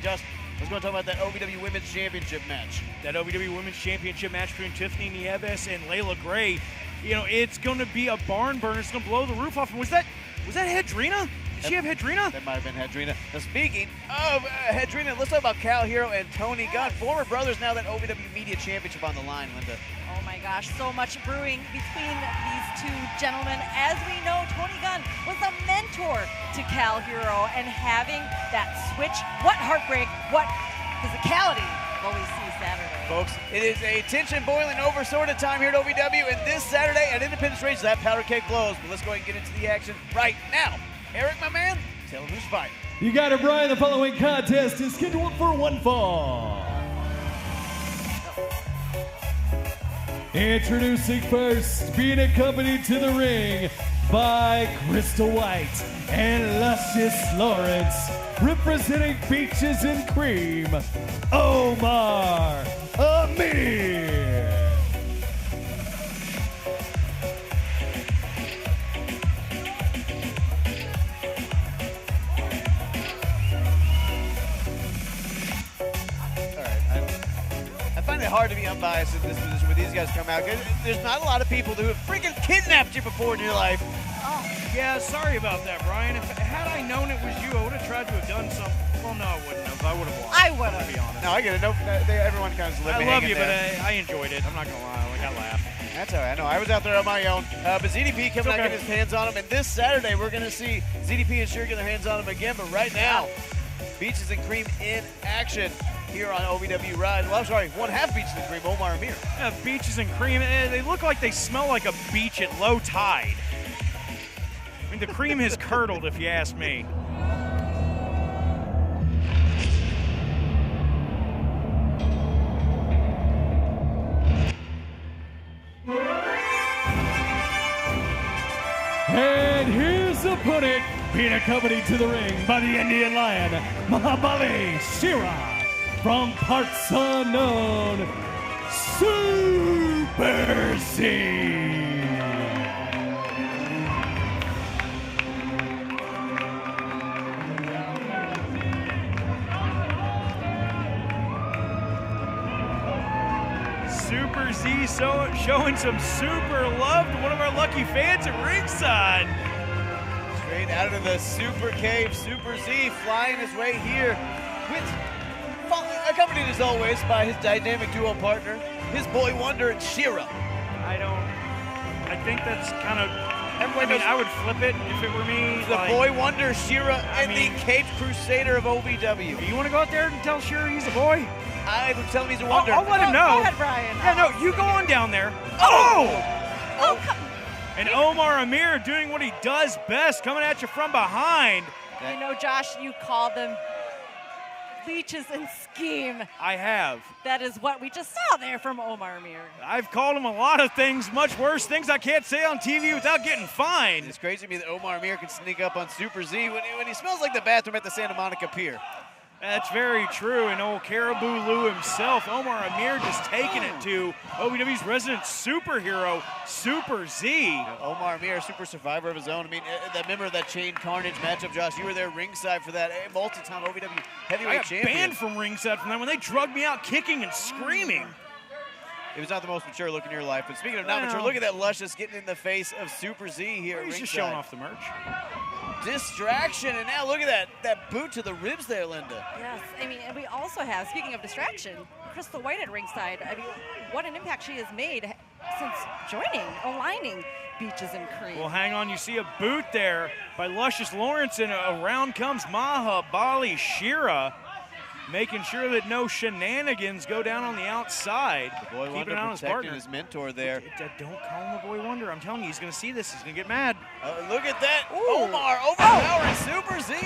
Dustin, let's go talk about that OVW Women's Championship match. That OVW Women's Championship match between Tiffany Nieves and Layla Gray. You know, it's going to be a barn burner. It's going to blow the roof off. And was that Hedrina? Did she have Hedrina? That might have been Hedrina. Now, speaking of Hedrina, let's talk about Cal Hero and Tony Gunn, former brothers, now that OVW Media Championship on the line, Linda. Oh my gosh, so much brewing between these two gentlemen. As we know, Tony Gunn was a mentor to Cal Hero, and having that switch, what heartbreak, what physicality will we see Saturday? Folks, it is a tension boiling over sort of time here at OVW, and this Saturday at Independence Rage, that powder keg blows. But let's go ahead and get into the action right now. Eric, my man, tell him who's fighting. You got it, Brian. The following contest is scheduled for one fall. Introducing first, being accompanied to the ring by Crystal White and Luscious Lawrence, representing Beaches and Cream, Omar Amir. it hard to be unbiased in this position when these guys come out. 'Cause there's not a lot of people who have freaking kidnapped you before in your life. Oh, yeah, sorry about that, Brian. Had I known it was you, I would have tried to have done something. Well, no, I wouldn't have. I would have won. I would have. To be honest. No, I get it. No, everyone kind of I love you, but I enjoyed it. I'm not going to lie. Like, I laughed. That's all right. I know. I was out there on my own. But ZDP coming out getting his hands on him. And this Saturday, we're going to see ZDP and Sheer get their hands on him again. But right now, Beaches and Cream in action here on OVW Rise. Well, I'm sorry, one half Beaches and Cream, Omar Amir. Yeah, Beaches and Cream. They look like they smell like a beach at low tide. I mean, the cream has curdled, if you ask me. And here's the opponent, being accompanied to the ring by the Indian Lion, Mahabali Shira, from parts unknown, Super Z. Super Z showing some super love to one of our lucky fans at ringside. Straight out of the Super Cave, Super Z flying his way here, accompanied as always by his dynamic duo partner, his boy Wonder and Shira. I think that's kind of, I would flip it if it were me. The boy Wonder, Shira, and the Caped Crusader of OVW. You want to go out there and tell Shira he's a boy? I would tell him he's a wonder. I'll let him know. Go ahead, Brian. Yeah, no, you go on down there. Oh! And Omar Amir doing what he does best, coming at you from behind. You know, Josh, you call them leeches and scheme. I have. That is what we just saw there from Omar Amir. I've called him a lot of things, much worse, things I can't say on TV without getting fined. It's crazy to me that Omar Amir can sneak up on Super Z when he smells like the bathroom at the Santa Monica Pier. That's very true, and old Caribou Lou himself, Omar Amir, just taking it to OVW's resident superhero, Super Z. Omar Amir, super survivor of his own. I mean, that member of that Chain Carnage matchup, Josh, you were there ringside for that multi-time OVW heavyweight champion. I got banned from ringside from that when they drugged me out kicking and screaming. It was not the most mature look in your life. But speaking of not mature, look at that luscious getting in the face of Super Z here. He's just showing off the merch. Distraction, and now look at that boot to the ribs there, Linda. Yes, I mean, and we also have, speaking of distraction, Crystal White at ringside. I mean, what an impact she has made since aligning Beaches and Cream. Well, hang on, you see a boot there by Luscious Lawrence, and around comes Mahabali Shira, making sure that no shenanigans go down on the outside. The boy Wonder protecting his mentor there. Don't call him the boy Wonder. I'm telling you, he's going to see this. He's going to get mad. Look at that. Ooh. Omar overpowering Super Z.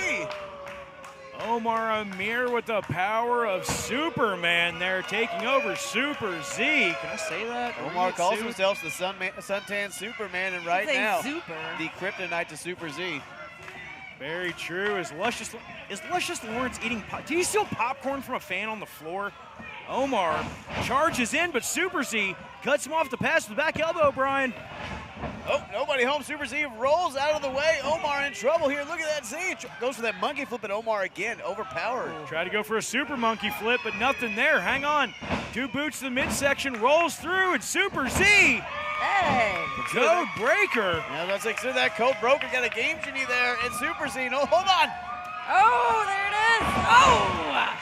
Omar Amir with the power of Superman there, taking over Super Z. Can I say that? Omar calls himself the suntan Superman, and right now, the kryptonite to Super Z. Very true. Is Luscious Lawrence eating did he steal popcorn from a fan on the floor? Omar charges in, but Super Z cuts him off the pass with the back elbow, Brian. Oh, nobody home. Super Z rolls out of the way. Omar in trouble here. Look at that Z. Goes for that monkey flip, and Omar again overpowered. Tried to go for a super monkey flip, but nothing there. Hang on. Two boots to the midsection, rolls through, and Super Z. Hey. Code breaker. Yeah, let's consider that code broker. Got a game genie there, and Super Z. No, hold on. Oh, there it is. Oh.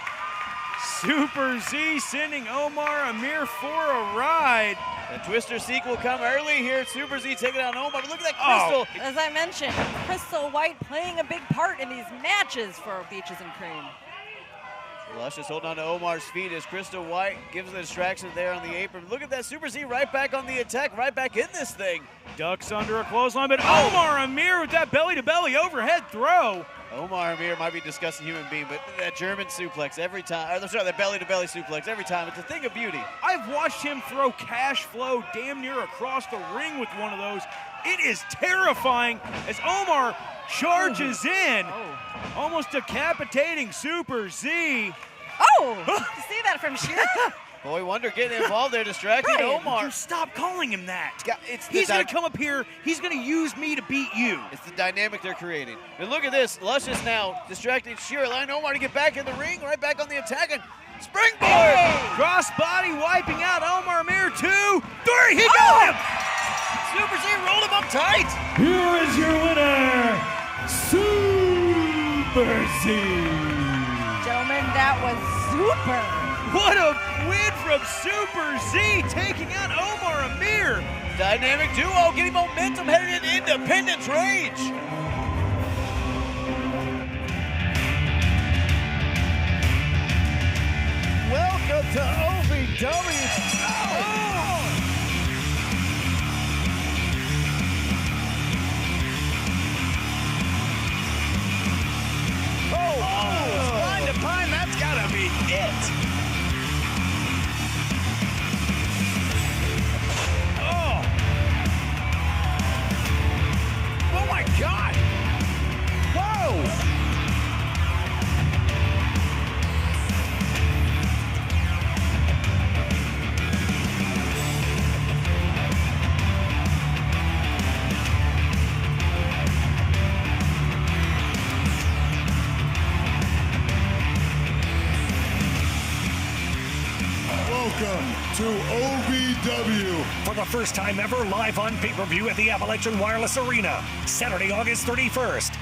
Super Z sending Omar Amir for a ride. The Twister sequel will come early here. Super Z taking out Omar. But look at that Crystal. Oh. As I mentioned, Crystal White playing a big part in these matches for Beaches and Cream. Luscious holding on to Omar's feet as Crystal White gives the distraction there on the apron. Look at that Super Z right back on the attack, right back in this thing. Ducks under a clothesline, but Omar Amir with that belly-to-belly overhead throw. Omar Amir might be a disgusting human being, but that German suplex every time, or sorry, that belly-to-belly suplex every time, it's a thing of beauty. I've watched him throw cash flow damn near across the ring with one of those. It is terrifying as Omar charges in, almost decapitating Super Z. Oh, you see that from Shira? Boy Wonder getting involved there, distracting Omar. You stop calling him that. He's going to come up here. He's going to use me to beat you. It's the dynamic they're creating. And look at this. Luscious now distracting Shira, allowing Omar to get back in the ring, right back on the attack. And springboard! crossbody wiping out Omar Amir. 2, 3, he got him! Super Z rolled him up tight. Here is your winner, Super Z. Gentlemen, that was super. What a win from Super Z, taking out Omar Amir. Dynamic duo getting momentum headed into Independence Rage. Welcome to OVW. Spine to pine, that's gotta be it. Oh my God. Whoa. Welcome to OVW. For the first time ever, live on pay-per-view at the Appalachian Wireless Arena, Saturday, August 31st.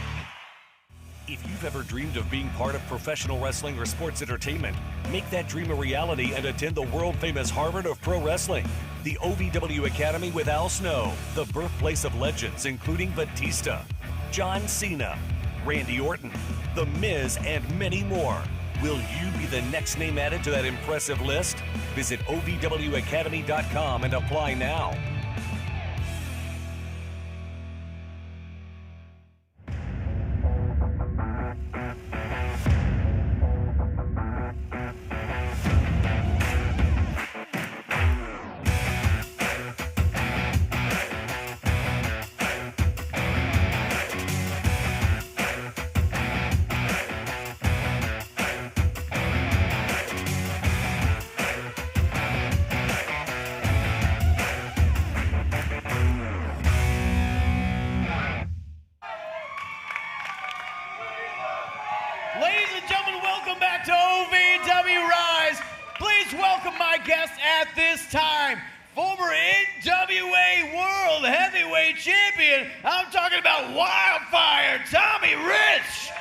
If you've ever dreamed of being part of professional wrestling or sports entertainment, make that dream a reality and attend the world-famous Harvard of Pro Wrestling, the OVW Academy with Al Snow, the birthplace of legends including Batista, John Cena, Randy Orton, The Miz, and many more. Will you be the next name added to that impressive list? Visit OVWacademy.com and apply now. Ladies and gentlemen, welcome back to OVW Rise. Please welcome my guest at this time, former NWA World Heavyweight Champion. I'm talking about Wildfire, Tommy Rich.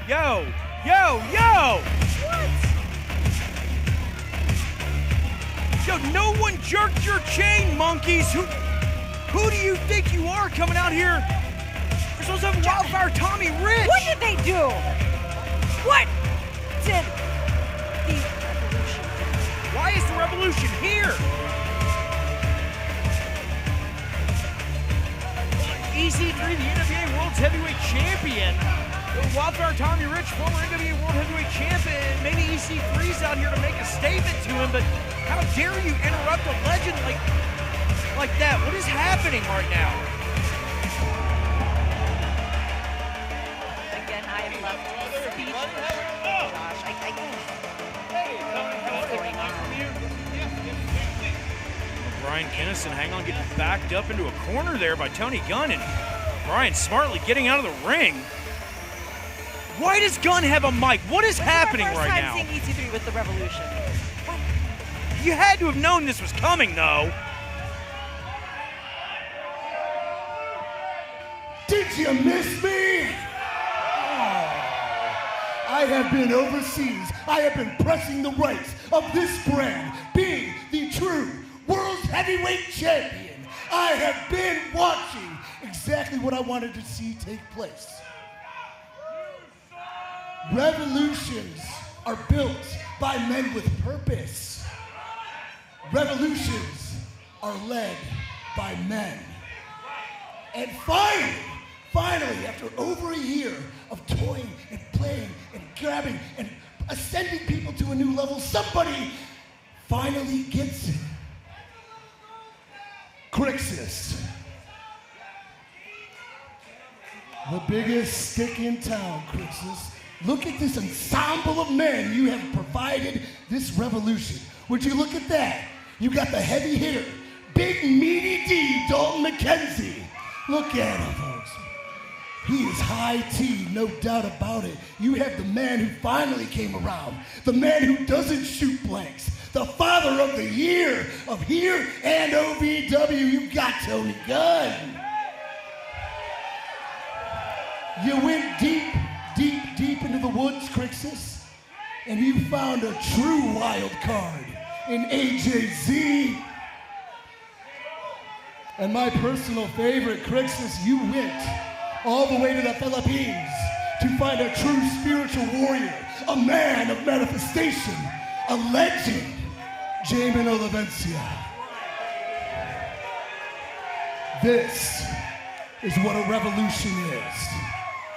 Yo! What? Yo, no one jerked your chain, monkeys. Who do you think you are coming out here? You're supposed to have Wildfire Tommy Rich. What did they do? What did the Revolution do? Why is the Revolution here? EC3, the NWA World's Heavyweight Champion. Wildfire Tommy Rich, former NWA World Heavyweight Champion. Maybe EC3's out here to make a statement to him, but how dare you interrupt a legend like that? What is happening right now? Again, I am left speechless, Josh. What's going on? Brian Kinnison, hang on, getting backed up into a corner there by Tony Gunn, and Brian smartly getting out of the ring. Why does Gunn have a mic? What is happening right now? First time seeing EC3 with the Revolution. You had to have known this was coming, though. Did you miss me? I have been overseas. I have been pressing the rights of this brand, being the true World Heavyweight Champion. I have been watching exactly what I wanted to see take place. Revolutions are built by men with purpose. Revolutions are led by men. And finally, after over a year of toying and playing and grabbing and ascending people to a new level, somebody finally gets it. Crixus, the biggest stick in town, Crixus. Look at this ensemble of men you have provided this revolution. Would you look at that? You got the heavy hitter, big meaty D, Dalton McKenzie. Look at him, folks. He is high T, no doubt about it. You have the man who finally came around, the man who doesn't shoot blanks, the father of the year of here and OVW. You got Tony Gunn. You went deep, deep, deep into the woods, Crixus, and you found a true wild card in AJZ. And my personal favorite, Crixus, you went all the way to the Philippines to find a true spiritual warrior, a man of manifestation, a legend, Jamin Olivencia. This is what a revolution is.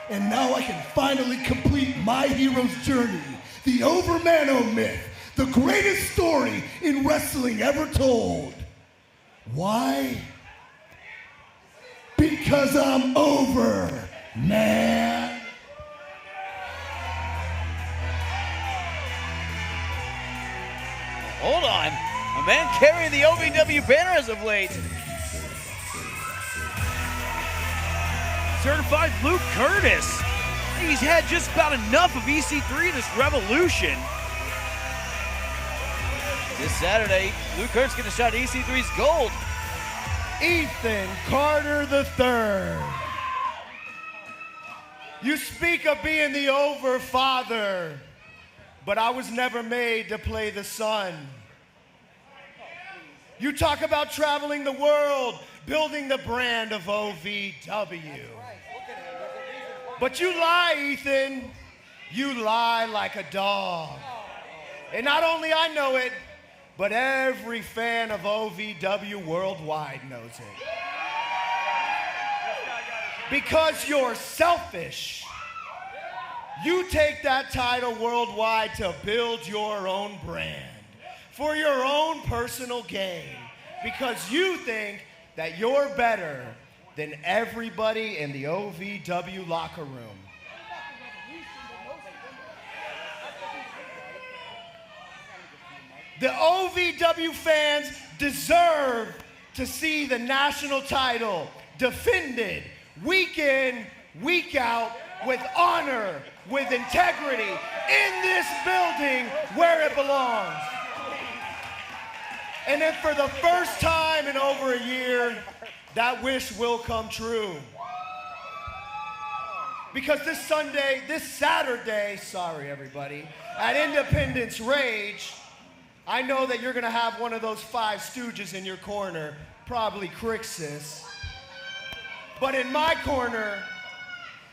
And now I can finally complete my hero's journey, the Overmano myth, the greatest story in wrestling ever told. Why? Because I'm over, man. Hold on. A man carrying the OVW banner as of late. Certified Luke Curtis. He's had just about enough of EC3 in this revolution. This Saturday, Luke Curtis getting a shot at EC3's gold. Ethan Carter III. You speak of being the over father, but I was never made to play the son. You talk about traveling the world, building the brand of OVW. But you lie, Ethan. You lie like a dog. And not only I know it, but every fan of OVW worldwide knows it. Because you're selfish. You take that title worldwide to build your own brand for your own personal gain, because you think that you're better than everybody in the OVW locker room. The OVW fans deserve to see the national title defended week in, week out, with honor, with integrity, in this building where it belongs. And then for the first time in over a year, that wish will come true. Because this Saturday, sorry everybody, at Independence Rage, I know that you're gonna have one of those five stooges in your corner, probably Crixus. But in my corner,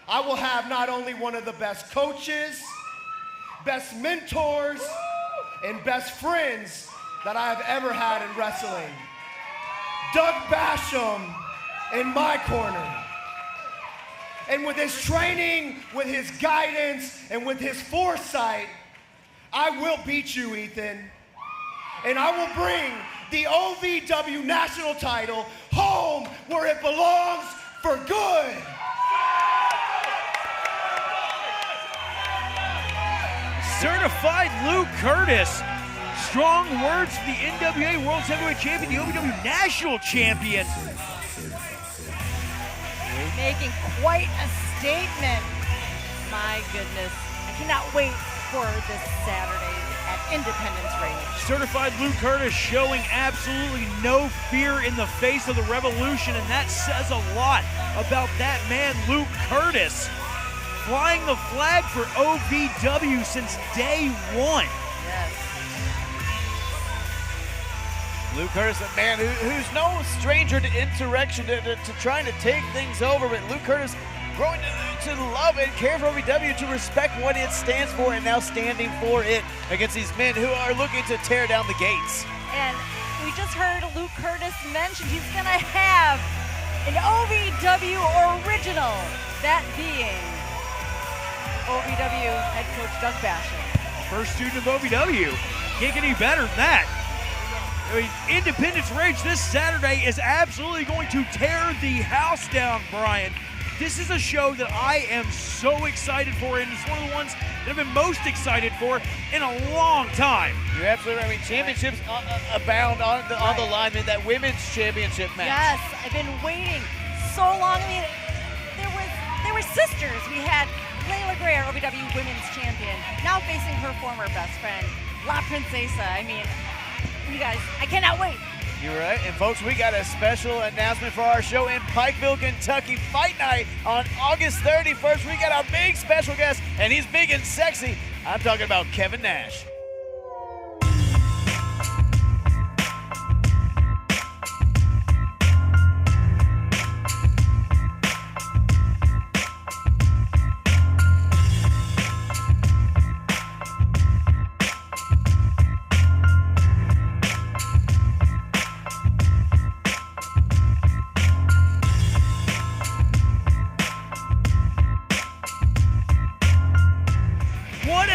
I will have not only one of the best coaches, best mentors, and best friends that I have ever had in wrestling. Doug Basham in my corner. And with his training, with his guidance, and with his foresight, I will beat you, Ethan. And I will bring the OVW national title home where it belongs for good. Certified Luke Curtis. Strong words for the NWA World Heavyweight Champion, the OVW National Champion. Making quite a statement. My goodness. I cannot wait for this Saturday at Independence Rage. Certified Luke Curtis showing absolutely no fear in the face of the revolution, and that says a lot about that man, Luke Curtis. Flying the flag for OVW since day one. Yes. Luke Curtis, a man who's no stranger to insurrection, to trying to take things over, but Luke Curtis growing to love and care for OVW, to respect what it stands for, and now standing for it against these men who are looking to tear down the gates. And we just heard Luke Curtis mention he's going to have an OVW original, that being OVW head coach Doug Basham. First student of OVW. Can't get any better than that. I mean, Independence Rage this Saturday is absolutely going to tear the house down, Brian. This is a show that I am so excited for, and it's one of the ones that I've been most excited for in a long time. You're absolutely right. I mean, championships abound on the line in that women's championship match. Yes, I've been waiting so long. I mean, they were sisters. We had Layla Gray, our OVW Women's Champion, now facing her former best friend, La Princesa. I mean, you guys, I cannot wait. You're right. And folks, we got a special announcement for our show in Pikeville, Kentucky, Fight Night on August 31st. We got our big special guest, and he's big and sexy. I'm talking about Kevin Nash.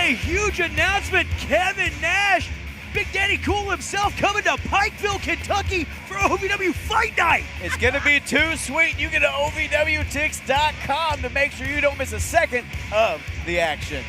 Huge announcement, Kevin Nash, Big Daddy Cool himself coming to Pikeville, Kentucky for OVW Fight Night. It's going to be too sweet. You get to OVWTix.com to make sure you don't miss a second of the action.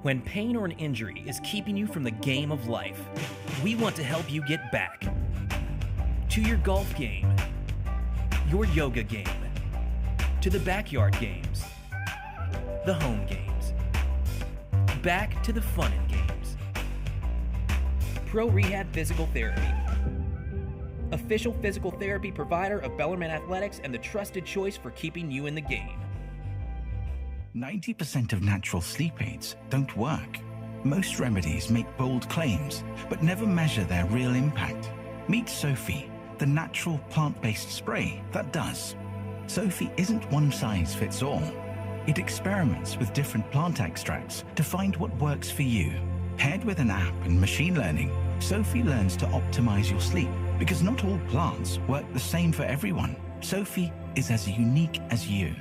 When pain or an injury is keeping you from the game of life, we want to help you get back to your golf game, your yoga game, to the backyard games, the home games, back to the fun and games. Pro Rehab Physical Therapy, official physical therapy provider of Bellarmine Athletics and the trusted choice for keeping you in the game. 90% of natural sleep aids don't work. Most remedies make bold claims, but never measure their real impact. Meet Sophie, the natural plant-based spray that does. Sophie isn't one size fits all. It experiments with different plant extracts to find what works for you. Paired with an app and machine learning, Sophie learns to optimize your sleep, because not all plants work the same for everyone. Sophie is as unique as you.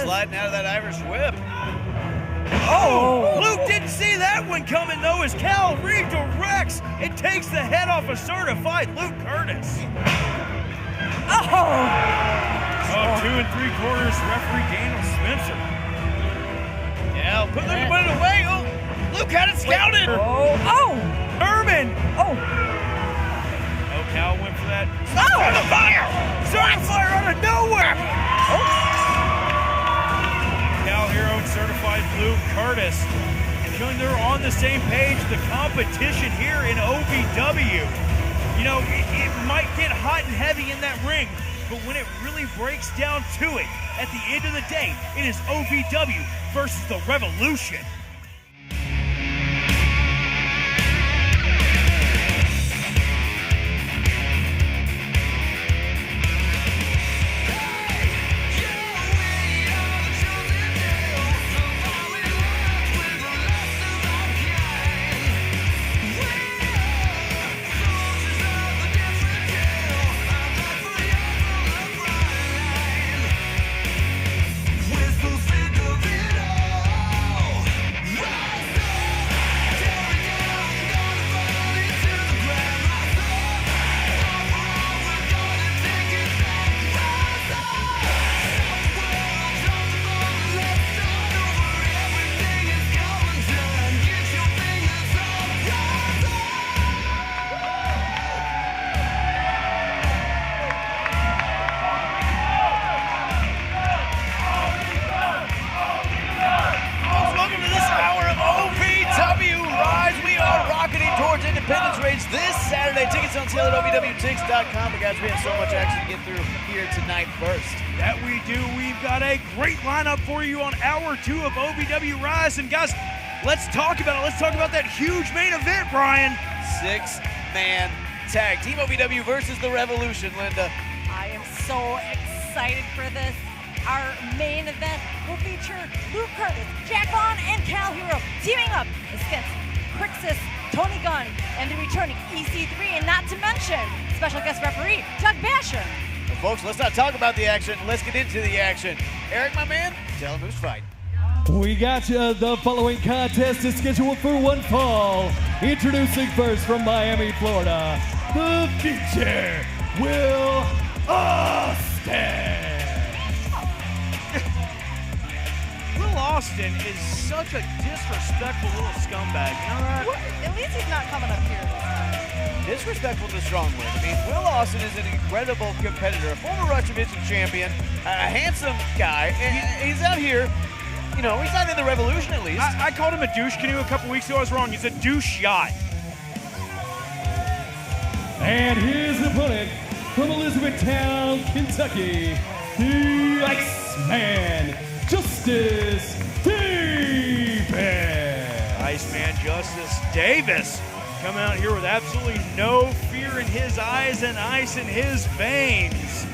Sliding out of that Irish whip. Oh, Luke didn't see that one coming though as Cal redirects and takes the head off a certified Luke Curtis. Oh, 2 3/4 referee Daniel Spencer. Yeah, put it away. Oh, Luke had it scouted. Herman. Oh, Cal went for that. Certifier out of nowhere. Cal Hero and certified Luke Curtis. Feeling they're on the same page. The competition here in OVW. You know, it might get hot and heavy in that ring, but when it really breaks down to it, at the end of the day, it is OVW versus the Revolution. retail at OVWTix.com. But guys, we have so much action to get through here tonight first. That we do. We've got a great lineup for you on hour 2 of OVW Rise. And guys, let's talk about it. Let's talk about that huge main event, Brian. 6-man tag. Team OVW versus the Revolution, Linda. I am so excited for this. Our main event will feature Luke Curtis, Jack Vaughn, and Cal Hero teaming up against Crixus, Tony Gunn, and the returning EC3, and not to mention special guest referee Doug Basham. Well, folks, let's not talk about the action. Let's get into the action. Eric, my man, tell him who's fighting. We got you. The following contest is scheduled for one fall. Introducing first from Miami, Florida, the future Will Austin. Will Austin is such a disrespectful little scumbag. You know that? At least he's not coming up here. Disrespectful is a strong word. I mean, Will Austin is an incredible competitor, a former Rush Division champion, a handsome guy, and he's out here. You know, he's not in the Revolution at least. I called him a douche canoe a couple weeks ago. I was wrong. He's a douche yacht. And his opponent from Elizabethtown, Kentucky, the Iceman, Justice Davis. Iceman Justice Davis coming out here with absolutely no fear in his eyes and ice in his veins.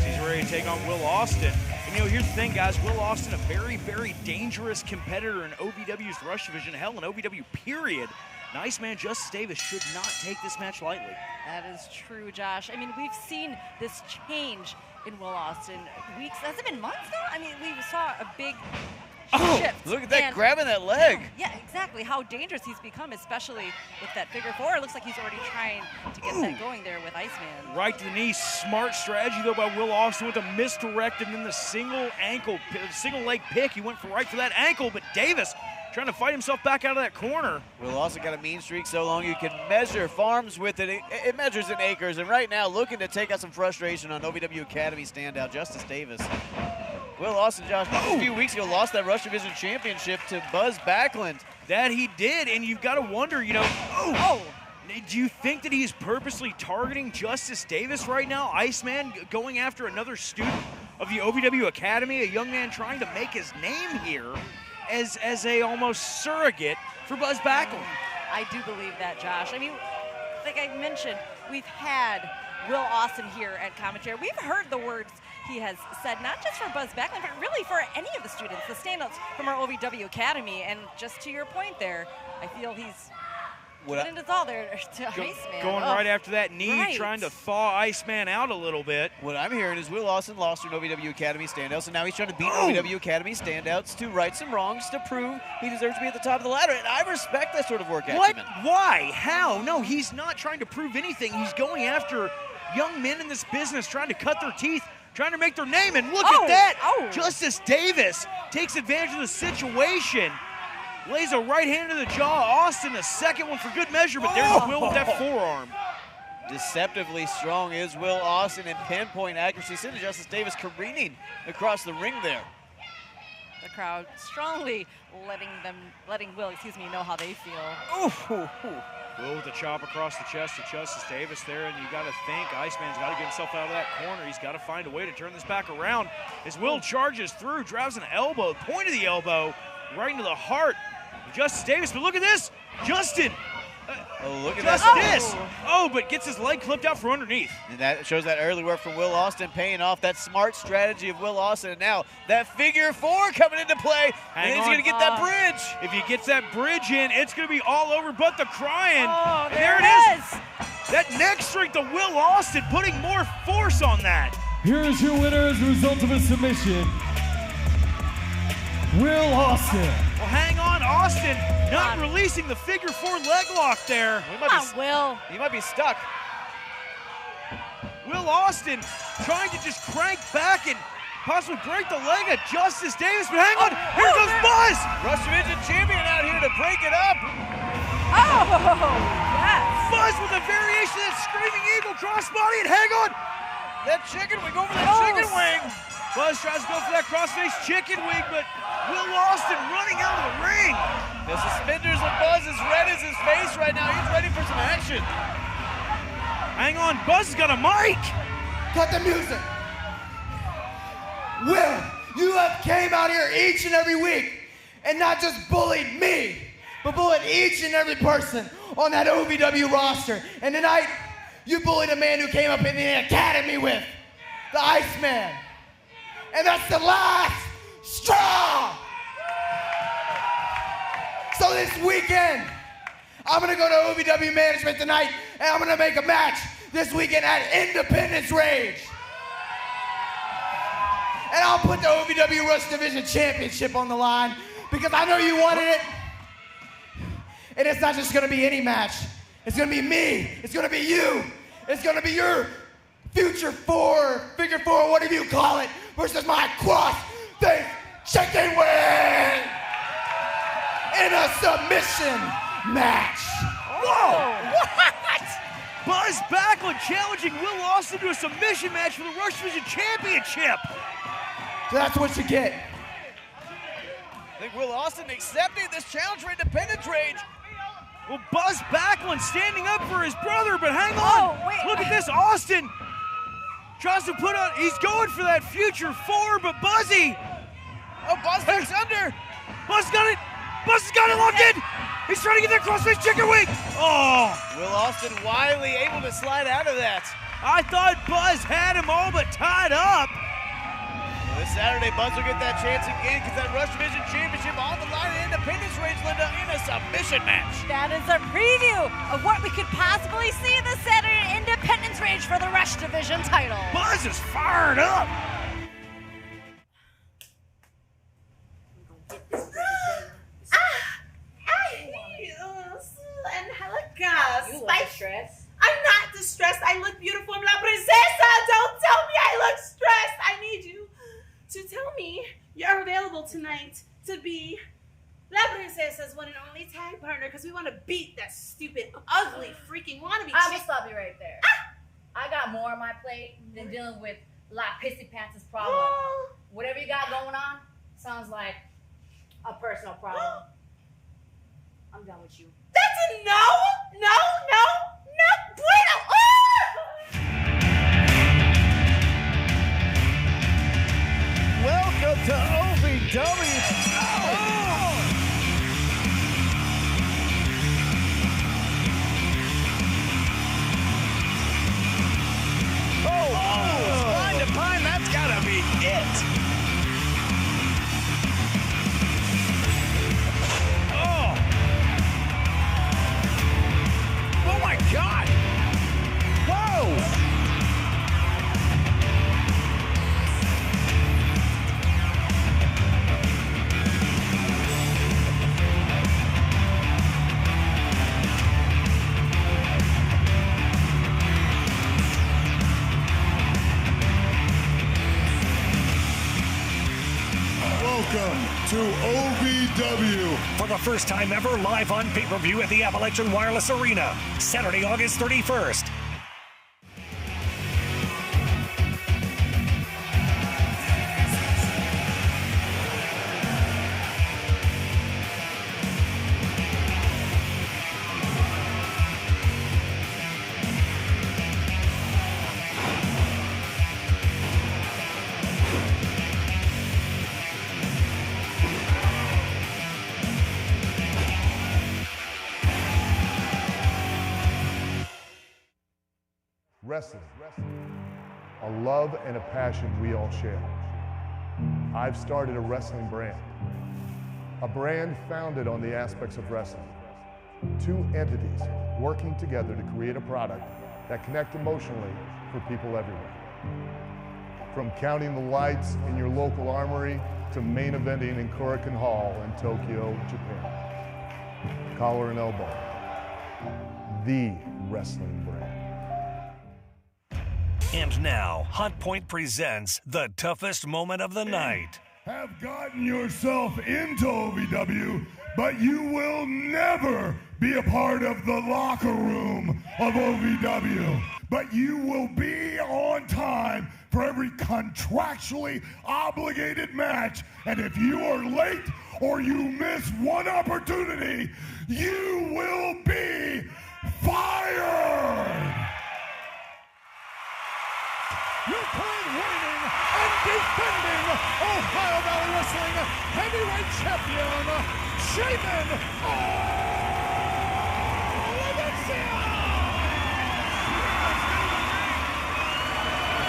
He's ready to take on Will Austin. And, you know, here's the thing, guys. Will Austin, a very, very dangerous competitor in OVW's Rush Division, hell, in OVW, period. And Iceman Justice Davis should not take this match lightly. That is true, Josh. I mean, we've seen this change in Will Austin weeks. Has it been months now? I mean, we saw a big shift. Look at that, grabbing that leg. Yeah, exactly. How dangerous he's become, especially with that figure 4. It looks like he's already trying to get that going there with Iceman. Right to the knee. Smart strategy, though, by Will Austin with a misdirect and then the single leg pick. He went right for that ankle, but Davis trying to fight himself back out of that corner. Will Austin got a mean streak so long you can measure farms with it. It measures in acres, and right now looking to take out some frustration on OVW Academy standout Justice Davis. Will Austin, Josh, a few weeks ago lost that Rush Division Championship to Buzz Backlund. That he did, and you've got to wonder, you know, do you think that he's purposely targeting Justice Davis right now? Iceman going after another student of the OVW Academy, a young man trying to make his name here as a almost surrogate for Buzz Backlund. I do believe that, Josh. I mean, like I mentioned, we've had Will Austin here at commentary. We've heard the words he has said, not just for Buzz Backlund, but really for any of the students, the standouts from our OVW Academy. And just to your point there, I feel he's putting his all there to Iceman. Going right after that knee, trying to thaw Iceman out a little bit. What I'm hearing is Will Austin lost to an OVW Academy standouts, and now he's trying to beat OVW Academy standouts to right some wrongs, to prove he deserves to be at the top of the ladder. And I respect that sort of work What? acumen. Why? How? No, he's not trying to prove anything. He's going after young men in this business, trying to cut their teeth, trying to make their name. And look at that. Justice Davis takes advantage of the situation. Lays a right hand to the jaw. Austin, a second one for good measure, but there's Will with that forearm. Deceptively strong is Will Austin in pinpoint accuracy. Sending Justice Davis careening across the ring there. The crowd strongly letting Will, know how they feel. Will with the chop across the chest to Justice Davis there, and you got to think Iceman's got to get himself out of that corner. He's got to find a way to turn this back around. As Will charges through, drives an elbow, point of the elbow, right into the heart of Justice Davis. But look at this, Justin. Look at this. But gets his leg clipped out from underneath. And that shows that early work from Will Austin paying off, that smart strategy of Will Austin. And now that figure 4 coming into play. And he's going to get that bridge. If he gets that bridge in, it's going to be all over but the crying. And there it is. That neck strength of Will Austin putting more force on that. Here is your winner as a result of a submission, Will Austin. Well, hang on, Austin not releasing the figure 4 leg lock there. Will. He might be stuck. Will Austin trying to just crank back and possibly break the leg of Justice Davis, but hang on, here goes Buzz! Rush Division champion out here to break it up. Yes. Buzz with a variation of that Screaming Eagle crossbody, and hang on! That chicken wing over that chicken wing. Buzz tries to go for that crossface chicken wing, but Will Austin running out of the ring. The suspenders of Buzz is red as his face right now. He's ready for some action. Hang on, Buzz has got a mic. Cut the music. Will, you have came out here each and every week and not just bullied me, but bullied each and every person on that OVW roster. And tonight, you bullied a man who came up in the academy with the Iceman. And that's the last straw. So this weekend, I'm gonna go to OVW management tonight and I'm gonna make a match this weekend at Independence Rage. And I'll put the OVW Rush Division Championship on the line because I know you wanted it. And it's not just gonna be any match. It's gonna be me, it's gonna be you, it's gonna be your figure four, whatever you call it, versus my cross-face chicken wing in a submission match. Whoa! What? Buzz Backlund challenging Will Austin to a submission match for the Rush Division Championship. So that's what you get. I think Will Austin accepting this challenge for Independence Rage. Well, Buzz Backlund standing up for his brother, but hang on. Look at this, Austin tries to put on, he's going for that future four, but Buzzy. Oh, Buzz backs under. Buzz got it. Buzz has got it locked in. He's trying to get that crossface chicken wing. Oh. Will Austin wildly able to slide out of that. I thought Buzz had him all but tied up. Well, this Saturday, Buzz will get that chance again because that Rush Division Championship on the line in Independence Rage, Linda, in a submission match. That is a preview of what we could possibly see this Saturday at Independence Rage for the Rush Division title. Buzz is fired up. And hella gas. You look stressed. I'm not distressed. I look beautiful. I'm la princesa. Don't tell me I look stressed. I need you to tell me you're available tonight to be La Princesa's one and only tag partner because we want to beat that stupid, ugly, freaking wannabe I'm gonna chick. stop you right there. I got more on my plate than dealing with La Pissy Pants' problem. Whatever you got going on sounds like a personal problem. I'm done with you. That's a no, no, no, no, bueno. Welcome to OVW. Spine to pine, that's gotta be it. Oh my God! Whoa! Welcome to OVW. For the first time ever, live on pay-per-view at the Appalachian Wireless Arena, Saturday, August 31st. Wrestling, a love and a passion we all share. I've started a wrestling brand, a brand founded on the aspects of wrestling. Two entities working together to create a product that connect emotionally for people everywhere. From counting the lights in your local armory to main eventing in Korakuen Hall in Tokyo, Japan. Collar and elbow, the wrestling brand. And now, Hot Point presents the toughest moment of the night. Have gotten yourself into OVW, but you will never be a part of the locker room of OVW. But you will be on time for every contractually obligated match. And if you are late or you miss one opportunity, you will be fired. your current reigning and defending Ohio Valley Wrestling Heavyweight Champion, Jamin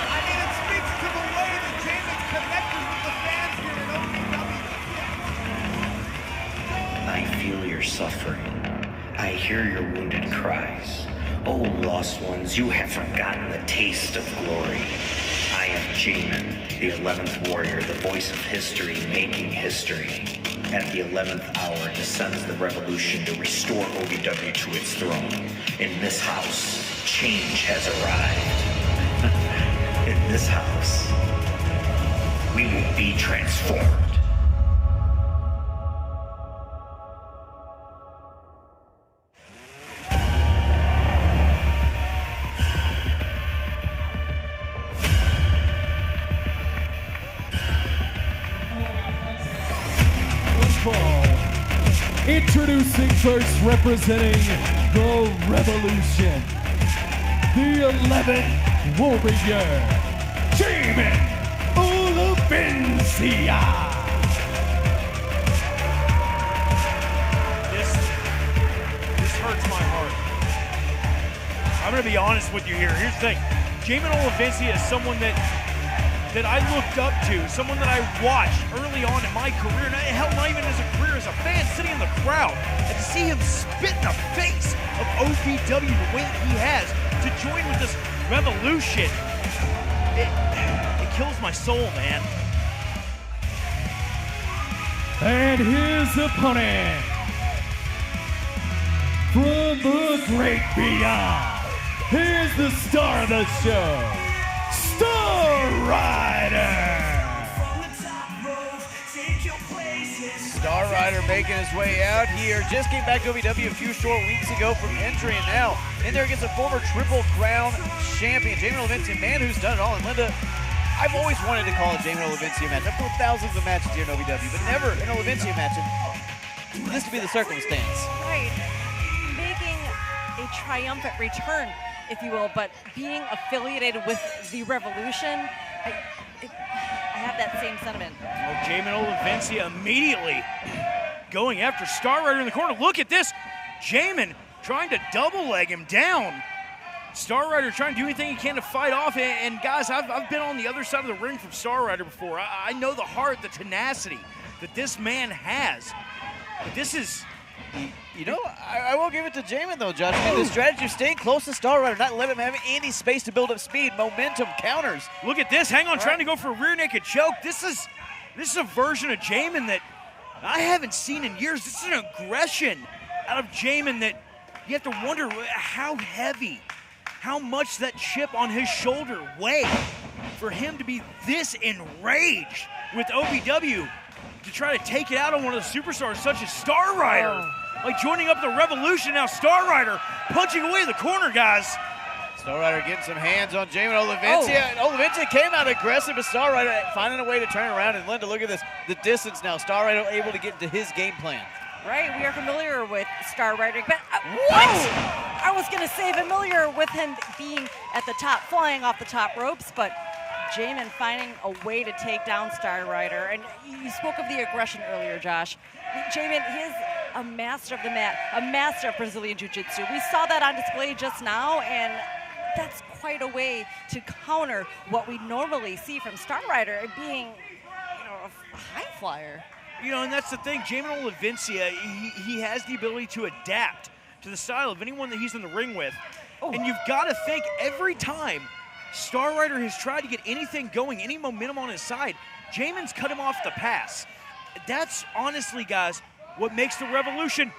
I mean, it speaks to the way that Jamin's connected with the fans here in OVW. I feel your suffering. I hear your wounded cries. Oh, lost ones, you have forgotten the taste of glory. I am Jamin, the 11th warrior, the voice of history, making history. At the 11th hour descends the revolution to restore OVW to its throne. In this house, change has arrived. In this house, we will be transformed. Introducing first, representing the Revolution, the 11th warrior, Jamin Olavencia. This hurts my heart. I'm going to be honest with you here. Here's the thing. Jamin Olavencia is someone that I looked up to, someone that I watched early on in my career, and hell, not even as a career, as a fan sitting in the crowd, and to see him spit in the face of OVW the way that he has, to join with this revolution, it kills my soul, man. And his opponent, from the great beyond, here's the star of the show, Star Rider! Star Rider making his way out here. Just came back to OVW a few short weeks ago from injury, and now in there against a former Triple Crown champion, Jamin Olavencia, man who's done it all. And Linda, I've always wanted to call a Jamin Olavencia match. I've pulled thousands of matches here in OVW, but never an Olavencia match. And this could be the circumstance. Right. Making a triumphant return, if you will, but being affiliated with the Revolution, I have that same sentiment. Oh, Jamin Olavencia immediately going after Star Rider in the corner. Look at this. Jamin trying to double leg him down. Star Rider trying to do anything he can to fight off. And guys, I've been on the other side of the ring from Star Rider before. I know the heart, the tenacity that this man has. But this is... You know, I will give it to Jamin, though, Josh. I mean, the strategy of staying close to Star Rider, not let him have any space to build up speed, momentum, counters. Look at this. Hang on, trying to go for a rear naked choke. This is a version of Jamin that I haven't seen in years. This is an aggression out of Jamin that you have to wonder how heavy, how much that chip on his shoulder weighed for him to be this enraged with OVW to try to take it out on one of the superstars such as Star Rider. Like joining up the Revolution, now Star Rider punching away the corner, guys. Star Rider getting some hands on Jamin Olavencia. And Olavencia came out aggressive, but Star Rider finding a way to turn around. And Linda, look at this, the distance now. Star Rider able to get into his game plan. Right, we are familiar with Star Rider, but what? I was going to say familiar with him being at the top, flying off the top ropes, but Jamin finding a way to take down Star Rider. And you spoke of the aggression earlier, Josh. Jamin, he is a master of the mat, a master of Brazilian Jiu-Jitsu. We saw that on display just now, and that's quite a way to counter what we normally see from Star Rider being, a high flyer. And that's the thing. Jamin Olavencia, he has the ability to adapt to the style of anyone that he's in the ring with. And you've got to think every time Star Rider has tried to get anything going, any momentum on his side, Jamin's cut him off the pass. That's honestly, guys, what makes the Revolution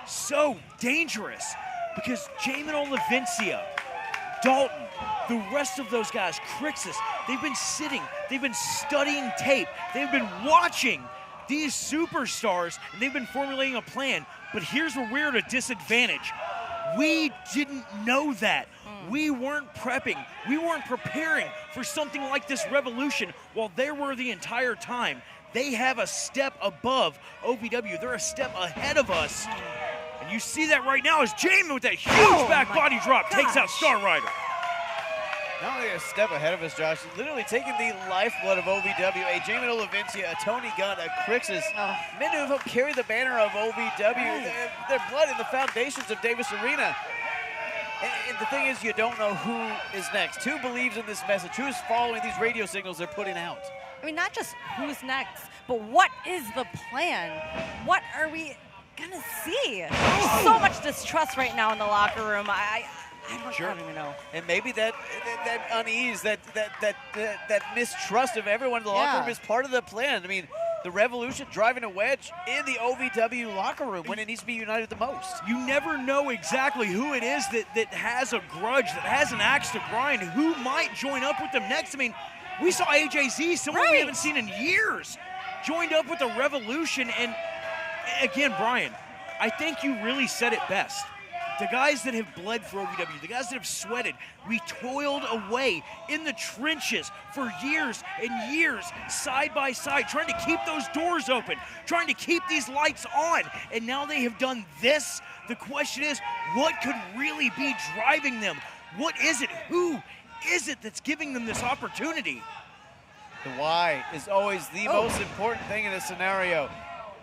so dangerous. Because Jamin Olavencia, Dalton, the rest of those guys, Crixus, they've been sitting, they've been studying tape, they've been watching these superstars, and they've been formulating a plan. But here's where we're at a disadvantage. We didn't know that. We weren't prepping. We weren't preparing for something like this Revolution while they were the entire time. They have a step above OVW. They're a step ahead of us. And you see that right now as Jamin with that huge back body drop takes out Star Rider. Not only a step ahead of us, Josh, literally taking the lifeblood of OVW, a Jamin Olavencia, a Tony Gunn, a Crixus, men who have carried the banner of OVW, their blood in the foundations of Davis Arena. And the thing is, you don't know who is next, who believes in this message, who's following these radio signals they're putting out. I mean, not just who's next, but what is the plan? What are we gonna see? There's so much distrust right now in the locker room. I don't even know. And maybe that unease, that mistrust of everyone in the locker room is part of the plan. I mean, the Revolution driving a wedge in the OVW locker room when it needs to be united the most. You never know exactly who it is that has a grudge, that has an axe to grind, who might join up with them next. I mean, we saw AJZ, someone we haven't seen in years, joined up with the Revolution. And again, Brian, I think you really said it best. The guys that have bled for OVW, the guys that have sweated, we toiled away in the trenches for years and years, side by side, trying to keep those doors open, trying to keep these lights on, and now they have done this. The question is, what could really be driving them? What is it? Who is it that's giving them this opportunity? The why is always the most important thing in this scenario.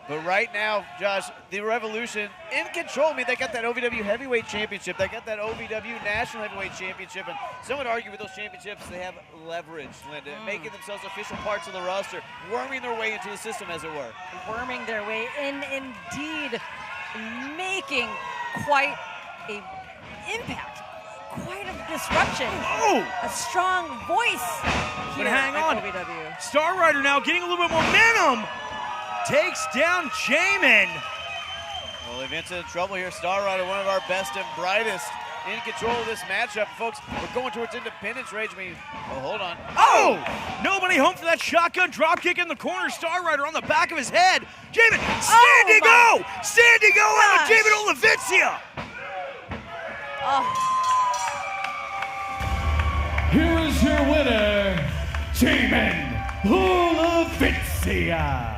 But right now, Josh, the Revolution in control. I mean, they got that OVW Heavyweight Championship. They got that OVW National Heavyweight Championship. And some would argue with those championships, they have leverage, Linda, making themselves official parts of the roster, worming their way into the system, as it were. Worming their way in, indeed, making quite a impact, quite a disruption. A strong voice here But hang on. OVW. Star Rider now getting a little bit of momentum. Takes down Jamin. Well, events in trouble here. Star Rider, one of our best and brightest, in control of this matchup. Folks, we're going towards Independence Rage. I mean, hold on. Nobody home for that shotgun drop kick in the corner. Star Rider on the back of his head. Jamin, standing O! Standing O on Jamin Olavencia. Here is your winner, Jamin Olavencia.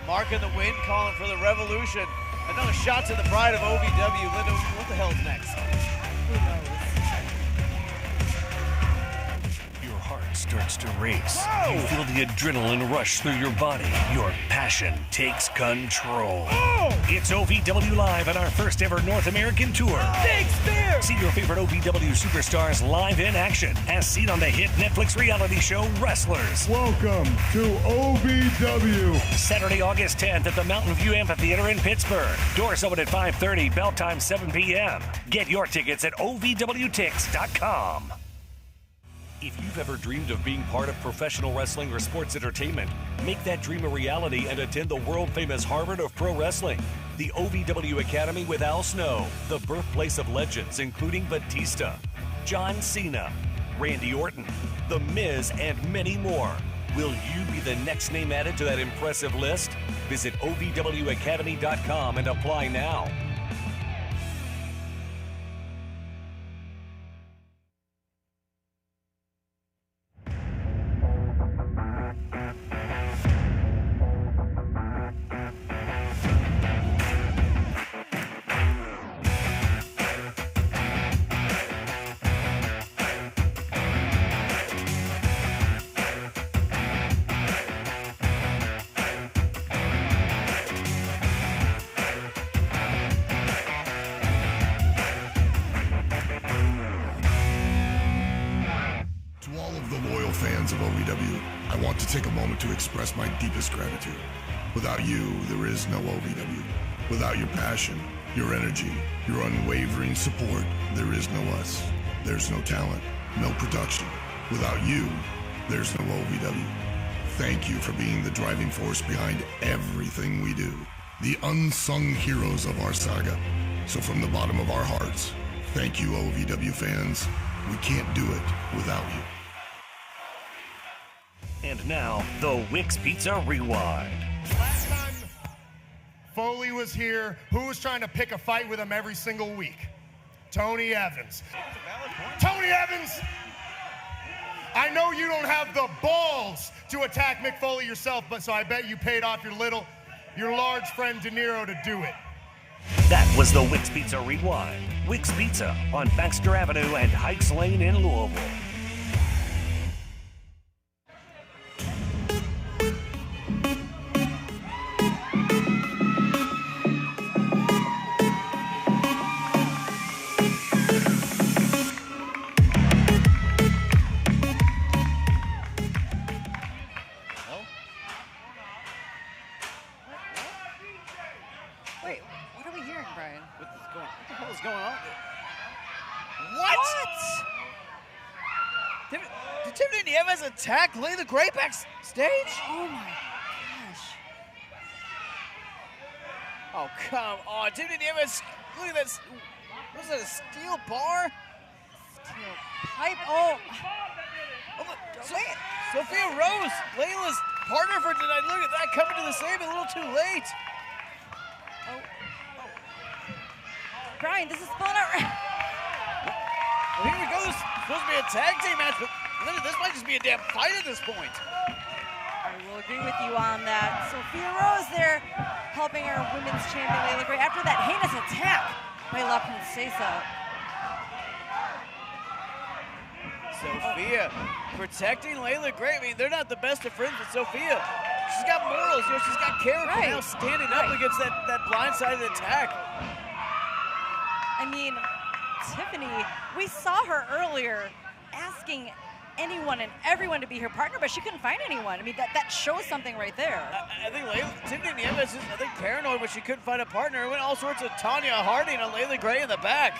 Mark in the wind, calling for the Revolution. Another shot to the pride of OVW. Linda, what the hell's next? Your heart starts to race. You feel the adrenaline rush through your body. Your passion takes control. It's OVW Live on our first ever North American tour. Big spear! See your favorite OVW superstars live in action, as seen on the hit Netflix reality show Wrestlers. Welcome to OVW. Saturday, August 10th at the Mountain View Amphitheater in Pittsburgh. Doors open at 5:30, bell time 7 p.m. Get your tickets at OVWTix.com. If you've ever dreamed of being part of professional wrestling or sports entertainment, make that dream a reality and attend the world-famous Harvard of Pro Wrestling. The OVW Academy with Al Snow, the birthplace of legends including Batista, John Cena, Randy Orton, The Miz, and many more. Will you be the next name added to that impressive list? Visit OVWacademy.com and apply now. Fans of OVW, I want to take a moment to express my deepest gratitude. Without you, there is no OVW. Without your passion, your energy, your unwavering support, there is no us. There's no talent, no production. Without you, there's no OVW. Thank you for being the driving force behind everything we do. The unsung heroes of our saga. So from the bottom of our hearts, thank you, OVW fans. We can't do it without you. And now, the Wix Pizza Rewind. Last time Foley was here, who was trying to pick a fight with him every single week? Tony Evans. Tony Evans! I know you don't have the balls to attack Mick Foley yourself, but so I bet you paid off your large friend De Niro to do it. That was the Wix Pizza Rewind. Wix Pizza on Baxter Avenue and Heights Lane in Louisville. What? Did Tiffany Nieves attack Layla Gray backstage? Oh my gosh. Oh, come on. Tiffany Nieves, look at that. Was that a steel bar? Steel pipe. Oh. Sophia Rose, Layla's partner for tonight. Look at that, coming to the save a little too late. Brian, this is spilling out. Well, here we go. This is supposed to be a tag team match, but this might just be a damn fight at this point. I will agree with you on that. Sophia Rose there helping our women's champion Layla Gray after that heinous attack by La Princesa. Sophia protecting Layla Gray. I mean, they're not the best of friends, but Sophia, she's got morals, she's got character now, standing up against that blindsided attack. I mean, Tiffany, we saw her earlier asking anyone and everyone to be her partner, but she couldn't find anyone. I mean, that shows something right there. I think Tiffany Nieves is, paranoid when she couldn't find a partner. It went all sorts of Tanya Harding on Layla Gray in the back.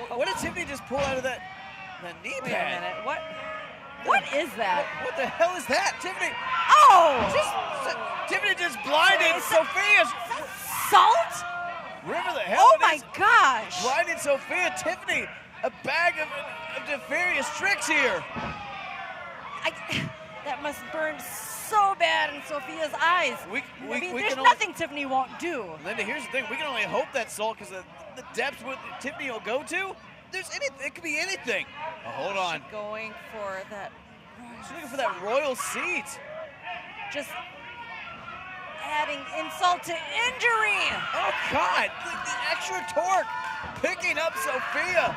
What did Tiffany just pull out of that knee pad? Wait a minute. What is that? What the hell is that? Tiffany. Oh! Tiffany just blinded Sophia. Salt? River the hell. Oh my gosh. Blinded Sophia. Tiffany, a bag of nefarious tricks here. That must burn so bad in Sophia's eyes. There's nothing Tiffany won't do. Linda, here's the thing. We can only hope that salt, because the depths what Tiffany will go to, it could be anything. Oh, hold on. She's going for that. She's looking for that royal seat. Just adding insult to injury. Oh, God. The extra torque picking up Sophia.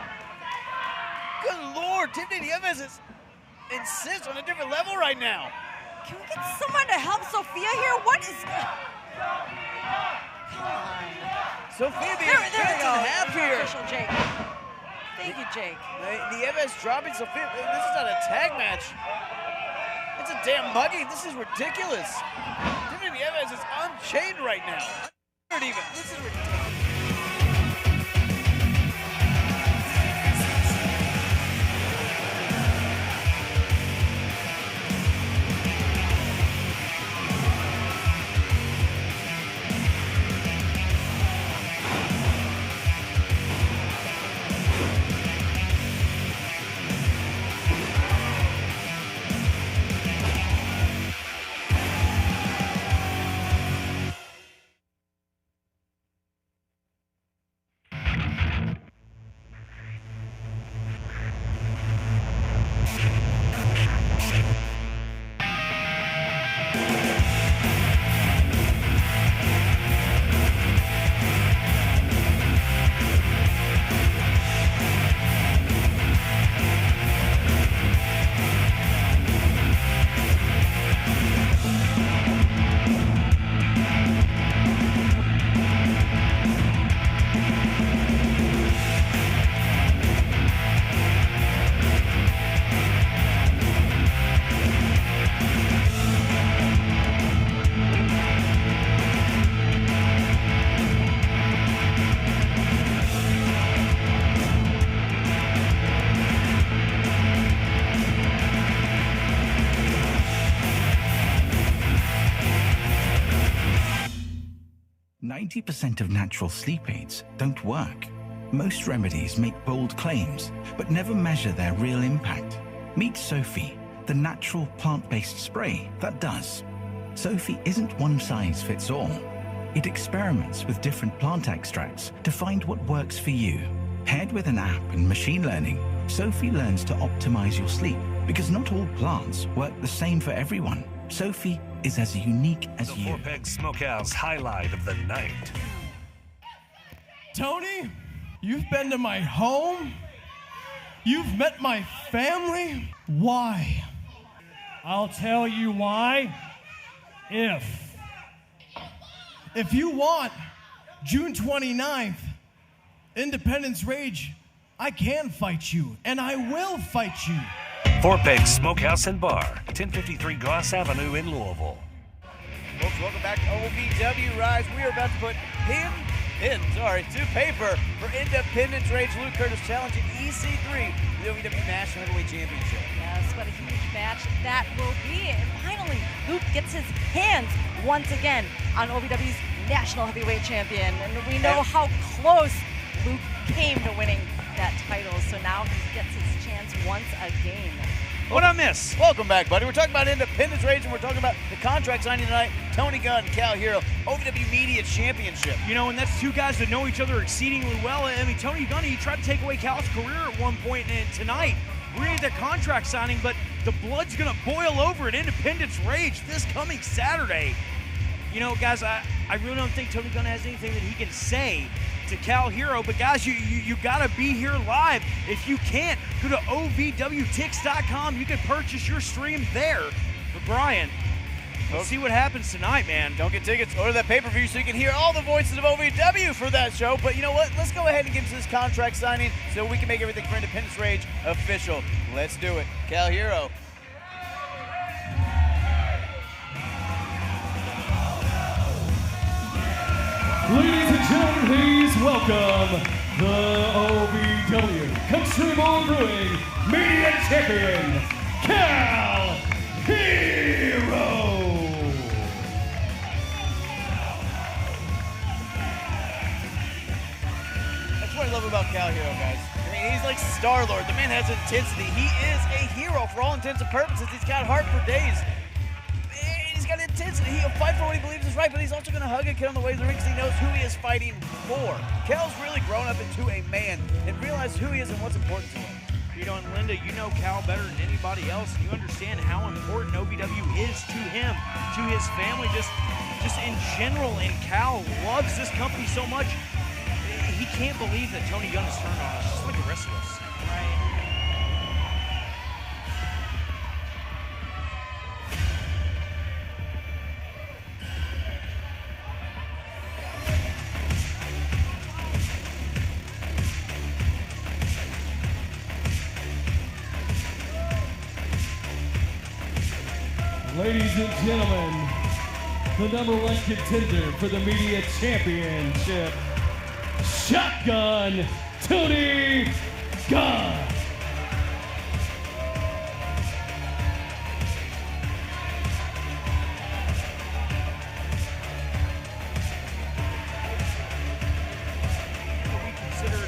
Good Lord. Tiffany Nieves insists on a different level right now. Can we get someone to help Sophia here? What is... Come on. Sophia being cut in half here. Official Jake. Thank you, Jake. Nieves dropping Sophia. This is not a tag match. It's a damn mugging. This is ridiculous. Tiffany Nieves is unchained right now. This is ridiculous. 90% of natural sleep aids don't work. Most remedies make bold claims, but never measure their real impact. Meet Sophie, the natural plant-based spray that does. Sophie isn't one size fits all. It experiments with different plant extracts to find what works for you. Paired with an app and machine learning, Sophie learns to optimize your sleep, because not all plants work the same for everyone. Sophie is as unique as you. The Four Peg Smokehouse highlight of the night. Tony, you've been to my home. You've met my family. Why? I'll tell you why. If you want June 29th, Independence Rage, I can fight you, and I will fight you. Four Peg Smokehouse and Bar, 1053 Goss Avenue in Louisville. Folks, welcome back to OVW Rise. We are about to put him to paper for Independence Rage. Luke Curtis challenging EC3 for the OVW National Heavyweight Championship. Yes, what a huge match that will be. And finally, Luke gets his hands once again on OVW's National Heavyweight Champion. And we know how close Luke came to winning that title. So now he gets his chance once again. What I miss? Welcome back, buddy. We're talking about Independence Rage, and we're talking about the contract signing tonight. Tony Gunn, Cal Hero, OVW Media Championship. You know, and that's two guys that know each other exceedingly well. I mean, Tony Gunn, he tried to take away Cal's career at one point, and tonight we're going to get that contract signing, but the blood's going to boil over at Independence Rage this coming Saturday. You know, guys, I really don't think Tony Gunn has anything that he can say to Cal Hero, but guys, you gotta be here live. If you can't, go to ovwtix.com. You can purchase your stream there. But Brian, let's see what happens tonight, man. Don't get tickets, order that pay-per-view so you can hear all the voices of OVW for that show. But you know what? Let's go ahead and get into this contract signing so we can make everything for Independence Rage official. Let's do it. Cal Hero. Ladies and gentlemen, please welcome the OVW Country Bowl Brewing Media Champion, Cal Hero. That's what I love about Cal Hero, guys. I mean, he's like Star-Lord. The man has intensity. He is a hero for all intents and purposes. He's got heart for days. He's got intensity. He'll fight for what he believes is right, but he's also going to hug a kid on the way to the ring because he knows who he is fighting for. Cal's really grown up into a man and realized who he is and what's important to him. You know, and Linda, you know Cal better than anybody else, and you understand how important OVW is to him, to his family, just in general. And Cal loves this company so much, he can't believe that Tony Gunn has turned on us, just like the rest of us. Ladies and gentlemen, the #1 contender for the Media Championship, Shotgun Tony Gunn. We consider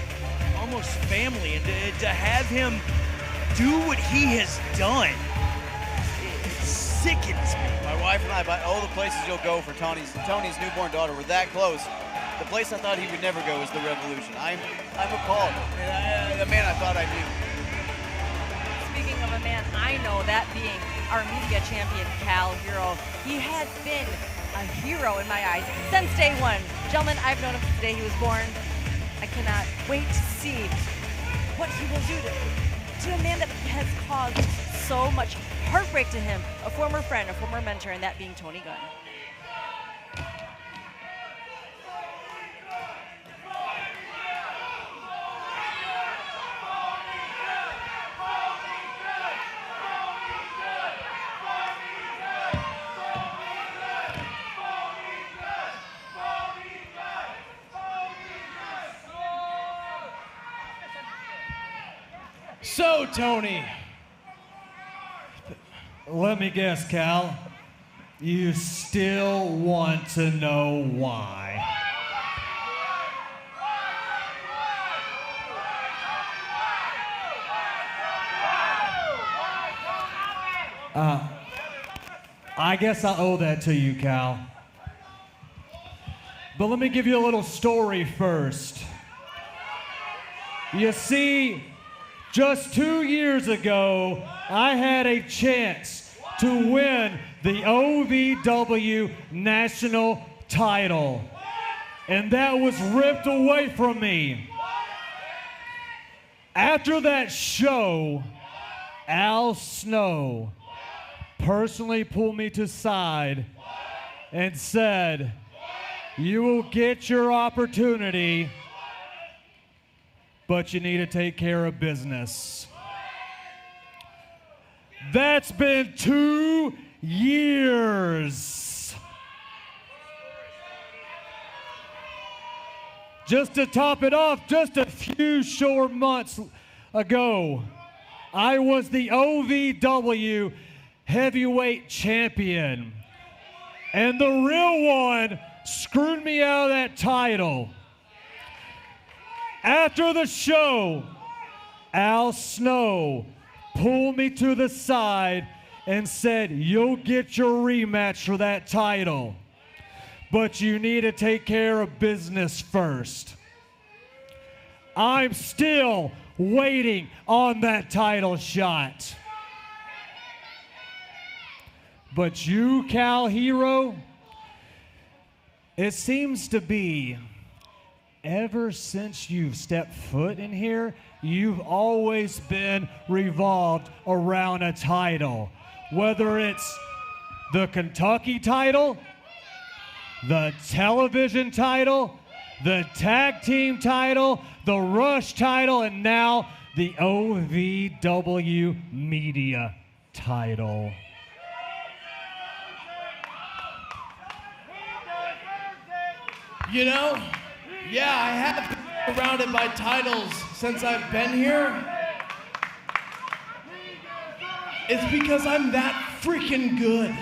almost family, and to have him do what he has done, sickens me. My wife and I, by all the places you'll go for Tony's newborn daughter, we're that close. The place I thought he would never go is the Revolution. I'm appalled. The man I thought I knew. Speaking of a man I know, that being our media champion, Cal Hero. He has been a hero in my eyes since day one. Gentlemen, I've known him since the day he was born. I cannot wait to see what he will do to a man that has caused so much heartbreak to him, a former friend, a former mentor, and that being Tony Gunn. So, Tony, let me guess, Cal, you still want to know why. I guess I owe that to you, Cal. But let me give you a little story first. You see, just 2 years ago, I had a chance to win the OVW national title, and that was ripped away from me. After that show, Al Snow personally pulled me to side and said, "You will get your opportunity, but you need to take care of business." That's been 2 years. Just to top it off, just a few short months ago, I was the OVW heavyweight champion. And the real one screwed me out of that title. After the show, Al Snow pulled me to the side and said, "You'll get your rematch for that title, but you need to take care of business first." I'm still waiting on that title shot. But you, Cal Hero, it seems to be ever since you've stepped foot in here, you've always been revolved around a title. Whether it's the Kentucky title, the television title, the tag team title, the Rush title, and now the OVW media title. You know, yeah, I have been surrounded by titles since I've been here. It's because I'm that freaking good.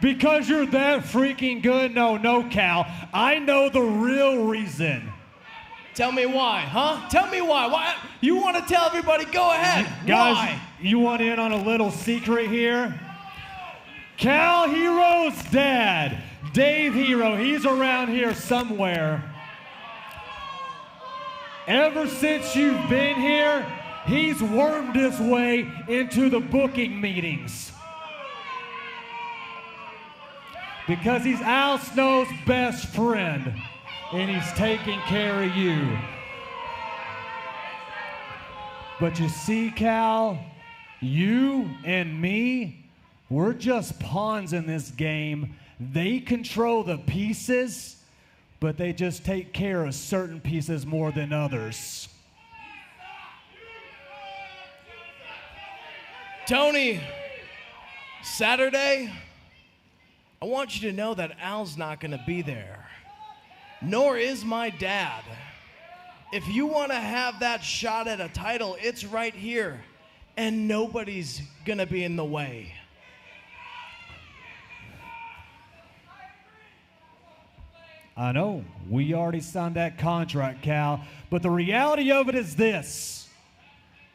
Because you're that freaking good? No, Cal. I know the real reason. Tell me why, huh? Tell me why. Why? You want to tell everybody? Go ahead. Guys, why? You want in on a little secret here? Cal Hero's dad, Dave Hero, he's around here somewhere. Ever since you've been here, he's wormed his way into the booking meetings. Because he's Al Snow's best friend, and he's taking care of you. But you see, Cal, you and me, we're just pawns in this game. They control the pieces, but they just take care of certain pieces more than others. Tony, Saturday, I want you to know that Al's not going to be there. Nor is my dad. If you want to have that shot at a title, it's right here. And nobody's going to be in the way. I know, we already signed that contract, Cal, but the reality of it is this.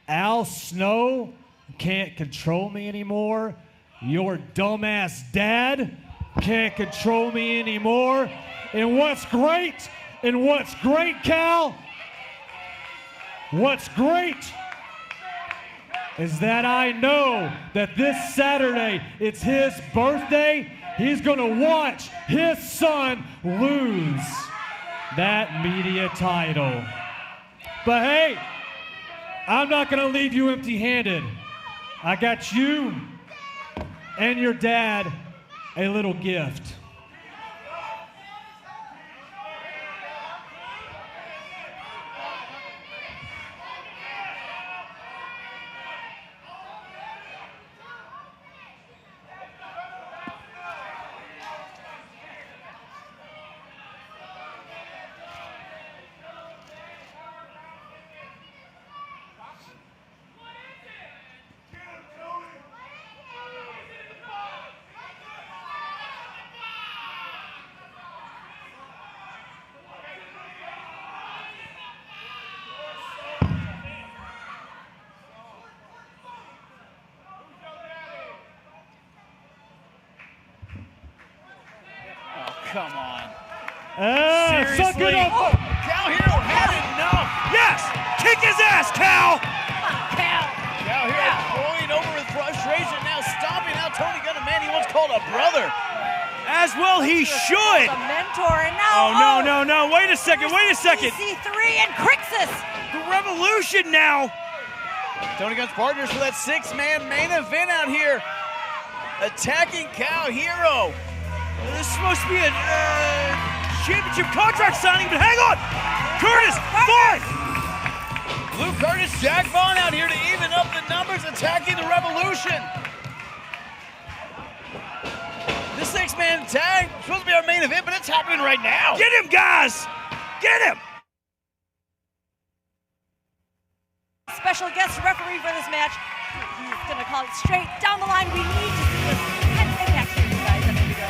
Al Snow can't control me anymore. Your dumbass dad can't control me anymore. And what's great, Cal, what's great is that I know that this Saturday, it's his birthday. He's gonna watch his son lose that media title. But hey, I'm not gonna leave you empty-handed. I got you and your dad a little gift. Come on. Suck it up. Oh, Cal Hero had enough. Yes! Kick his ass, Cal! Cal Hero boiling over with frustration, now stomping out Tony Gunn, a man he once called a brother. As well he should. A mentor, and now. Oh, no. Wait a second. EC3 and Crixus. The Revolution now. Tony Gunn's partners for that six-man main event out here. Attacking Cal Hero. This is supposed to be a championship contract signing, but hang on! Curtis, five! Blue Curtis, Jack Vaughn out here to even up the numbers, attacking the Revolution. six-man tag. It's supposed to be our main event, but it's happening right now. Get him, guys! Get him! Special guest referee for this match. He's going to call it straight down the line. We need to see this. And back to you guys. And there we go.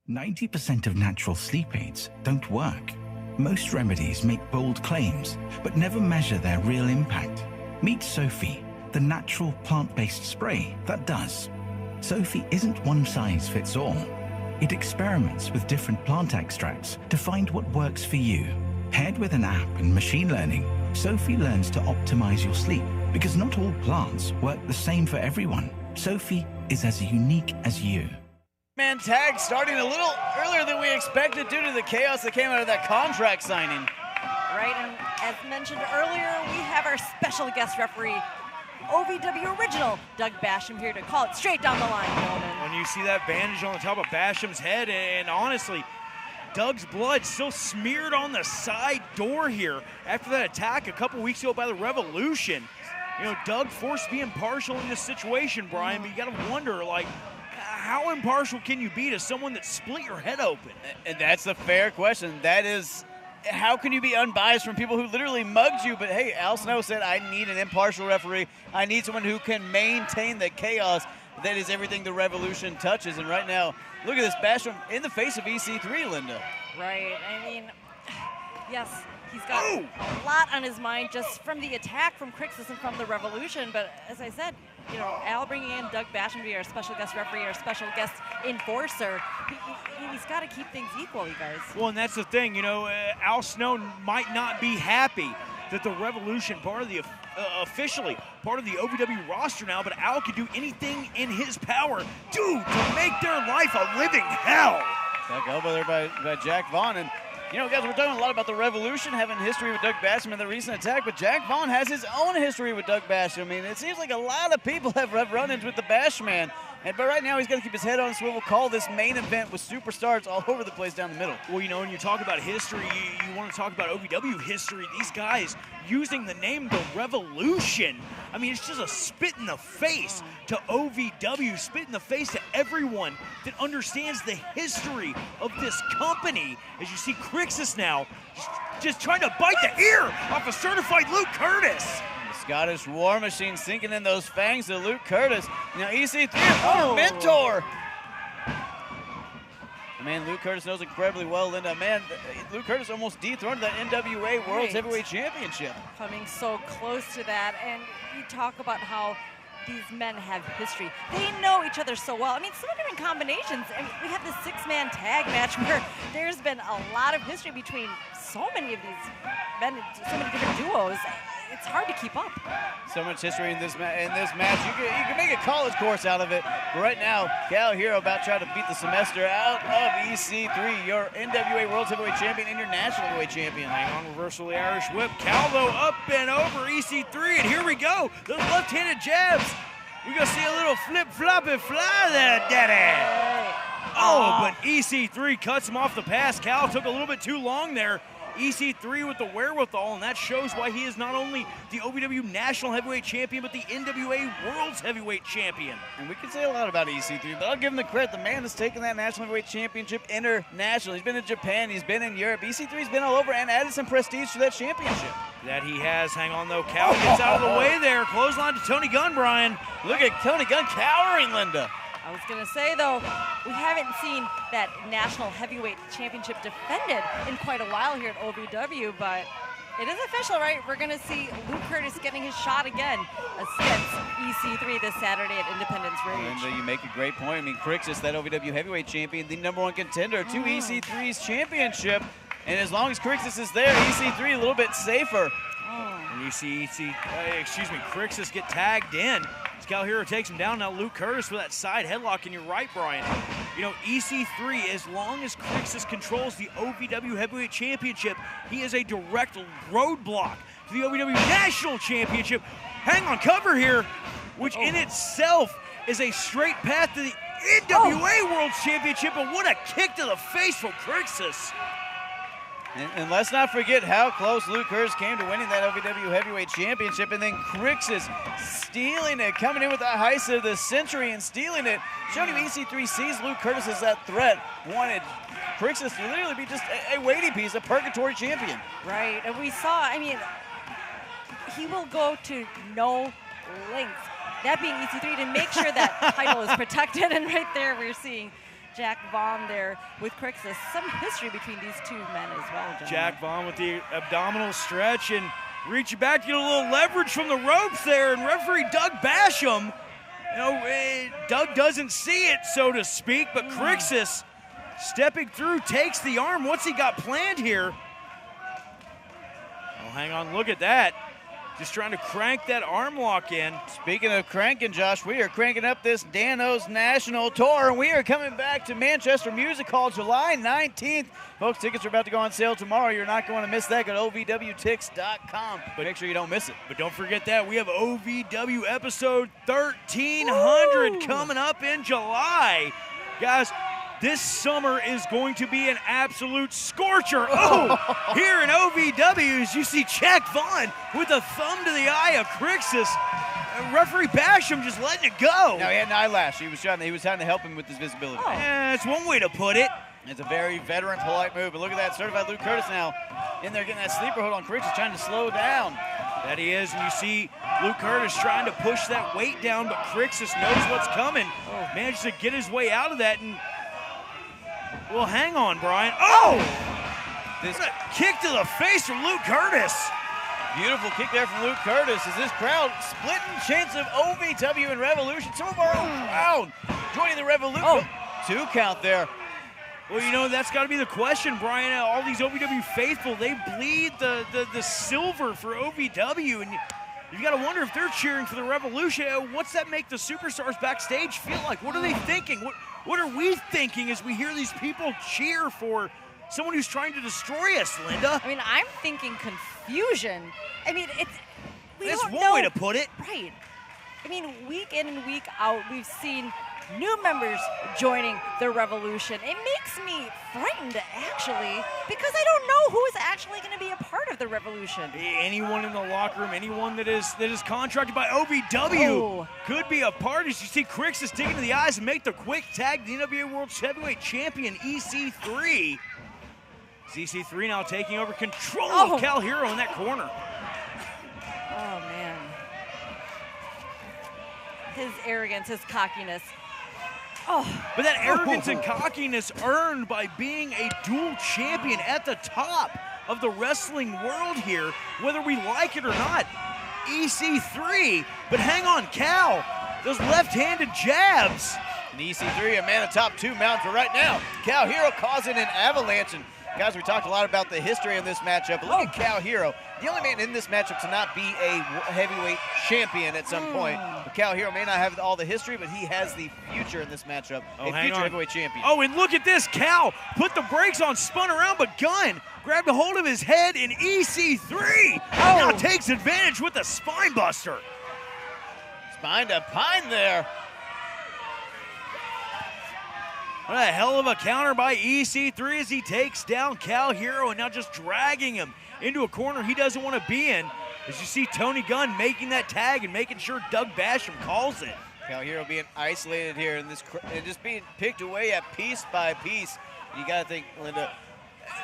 90% of natural sleep aids don't work. Most remedies make bold claims, but never measure their real impact. Meet Sophie, the natural plant-based spray that does. Sophie isn't one size fits all. It experiments with different plant extracts to find what works for you. Paired with an app and machine learning, Sophie learns to optimize your sleep, because not all plants work the same for everyone. Sophie is as unique as you. Man tag starting a little earlier than we expected due to the chaos that came out of that contract signing. Right, and as mentioned earlier, we have our special guest referee, OVW original, Doug Basham, here to call it straight down the line, gentlemen. When you see that bandage on the top of Basham's head, and honestly, Doug's blood still smeared on the side door here after that attack a couple weeks ago by the Revolution. You know, Doug forced to be impartial in this situation, Brian, but you gotta wonder, like, how impartial can you be to someone that split your head open? And that's a fair question. That is, how can you be unbiased from people who literally mugged you? But hey, Al Snow said, I need an impartial referee. I need someone who can maintain the chaos that is everything the Revolution touches. And right now, look at this Basham in the face of EC3, Linda. Right, I mean, yes, he's got a lot on his mind just from the attack from Crixus and from the Revolution. But as I said, you know, Al bringing in Doug Basham to be our special guest referee, our special guest enforcer, he's got to keep things equal, you guys. Well, and that's the thing, you know, Al Snow might not be happy that the Revolution, part of the officially part of the OVW roster now, but Al can do anything in his power to make their life a living hell. Back elbow there by Jack Vaughn. And, you know, guys, we're talking a lot about the Revolution having history with Doug Basham in the recent attack, but Jack Vaughn has his own history with Doug Basham. I mean, it seems like a lot of people have run-ins with the Bash Man. But right now, he's got to keep his head on a swivel, call this main event with superstars all over the place down the middle. Well, you know, when you talk about history, you want to talk about OVW history. These guys using the name The Revolution. I mean, it's just a spit in the face to OVW, spit in the face to everyone that understands the history of this company. As you see Crixus now just trying to bite the ear off a certified Luke Curtis. Scottish War Machine sinking in those fangs to Luke Curtis. Now EC3, former mentor. Man, Luke Curtis knows incredibly well, Linda. Man, Luke Curtis almost dethroned that NWA World's Heavyweight Championship. Coming so close to that, and you talk about how these men have history. They know each other so well. I mean, some of them in combinations. I mean, we have this six-man tag match where there's been a lot of history between so many of these men, so many different duos. It's hard to keep up. So much history in this match. You can make a college course out of it. But right now, Cal Hero about trying to beat the semester out of EC3, your NWA World Heavyweight Champion and your National Heavyweight Champion. Hang on, reversal the Irish Whip. Calvo up and over EC3, and here we go. Those left-handed jabs. We're going to see a little flip-flop and fly there, daddy. Oh, but EC3 cuts him off the pass. Cal took a little bit too long there. EC3 with the wherewithal, and that shows why he is not only the OVW National Heavyweight Champion, but the NWA World's Heavyweight Champion. And we can say a lot about EC3, but I'll give him the credit. The man has taken that National Heavyweight Championship international. He's been in Japan, he's been in Europe. EC3's been all over and added some prestige to that championship. That he has. Hang on, though. Cal gets out of the way there. Clothesline to Tony Gunn, Brian. Look at Tony Gunn cowering Linda. I was going to say, though, we haven't seen that National Heavyweight Championship defended in quite a while here at OVW, but it is official, right? We're going to see Luke Curtis getting his shot again against EC3 this Saturday at Independence Rage. Linda, you make a great point. I mean, Crixus, that OVW Heavyweight Champion, the #1 contender to EC3's championship. And as long as Crixus is there, EC3 a little bit safer. And you see Crixus get tagged in. Cal Hero takes him down. Now Luke Curtis with that side headlock, and you're right, Brian. You know, EC3, as long as Crixus controls the OVW Heavyweight Championship, he is a direct roadblock to the OVW National Championship. Hang on, cover here, which in itself is a straight path to the NWA World Championship, and what a kick to the face from Crixus. And let's not forget how close Luke Curtis came to winning that OVW Heavyweight Championship, and then Crixus stealing it, coming in with the heist of the century and stealing it, showing him EC3 sees Luke Curtis as that threat, wanted Crixus to literally be just a weighty piece, a purgatory champion. Right, and we saw, I mean, he will go to no lengths, that being EC3, to make sure that title is protected, and right there we're seeing Jack Vaughn there with Crixus. Some history between these two men as well, John. Jack Vaughn with the abdominal stretch and reaching back to get a little leverage from the ropes there, and referee Doug Basham, you know, Doug doesn't see it, so to speak, but Crixus stepping through, takes the arm. What's he got planned here? Oh, hang on, look at that. Just trying to crank that arm lock in. Speaking of cranking, Josh, we are cranking up this Dano's National Tour, and we are coming back to Manchester Music Hall July 19th. Folks, tickets are about to go on sale tomorrow. You're not going to miss that. Go to OVWTix.com, but make sure you don't miss it. But don't forget that we have OVW episode 1300 coming up in July. Guys, this summer is going to be an absolute scorcher. Oh, here in OVW, as you see Jack Vaughn with a thumb to the eye of Crixus. Referee Basham just letting it go. Now, he had an eyelash. He was trying to help him with his visibility. Oh. Yeah, that's one way to put it. It's a very veteran, polite move. But look at that, certified Luke Curtis now in there getting that sleeper hold on Crixus, trying to slow down. That he is, and you see Luke Curtis trying to push that weight down, but Crixus knows what's coming. Managed to get his way out of that, and well, hang on, Brian. Oh! This kick to the face from Luke Curtis. Beautiful kick there from Luke Curtis as this crowd splitting chants of OVW and Revolution. Some of our own crowd joining the Revolution. Oh, 2 count there. Well, you know, that's got to be the question, Brian. All these OVW faithful, they bleed the silver for OVW, and you've got to wonder if they're cheering for the Revolution. What's that make the superstars backstage feel like? What are they thinking? What are we thinking as we hear these people cheer for someone who's trying to destroy us, Linda? I mean, I'm thinking confusion. I mean, that's one way to put it. Right. I mean, week in and week out, we've seen new members joining the Revolution. It makes me frightened, actually, because I don't know who is actually going to be a part of the Revolution. Anyone in the locker room, anyone that is contracted by OVW could be a part. As you see Crixus digging to the eyes and make the quick tag to the NWA World Heavyweight Champion EC3. EC3 now taking over control of Cal Hero in that corner. Oh, man. His arrogance, his cockiness. But that arrogance and cockiness earned by being a dual champion at the top of the wrestling world here, whether we like it or not. EC3, but hang on, Cal, those left-handed jabs. And EC3, a man atop 2 mountains, but right now, Cal Hero causing an avalanche. And guys, we talked a lot about the history of this matchup, but look at Cal Hero, the only man in this matchup to not be a heavyweight champion at some point. But Cal Hero may not have all the history, but he has the future in this matchup, a future heavyweight champion. Oh, and look at this, Cal put the brakes on, spun around, but Gunn grabbed a hold of his head, and EC3 now takes advantage with the spine buster. Spine to pine there. What a hell of a counter by EC3 as he takes down Cal Hero and now just dragging him into a corner he doesn't want to be in. As you see Tony Gunn making that tag and making sure Doug Basham calls it. Cal Hero being isolated here and just being picked away at piece by piece. You got to think, Linda,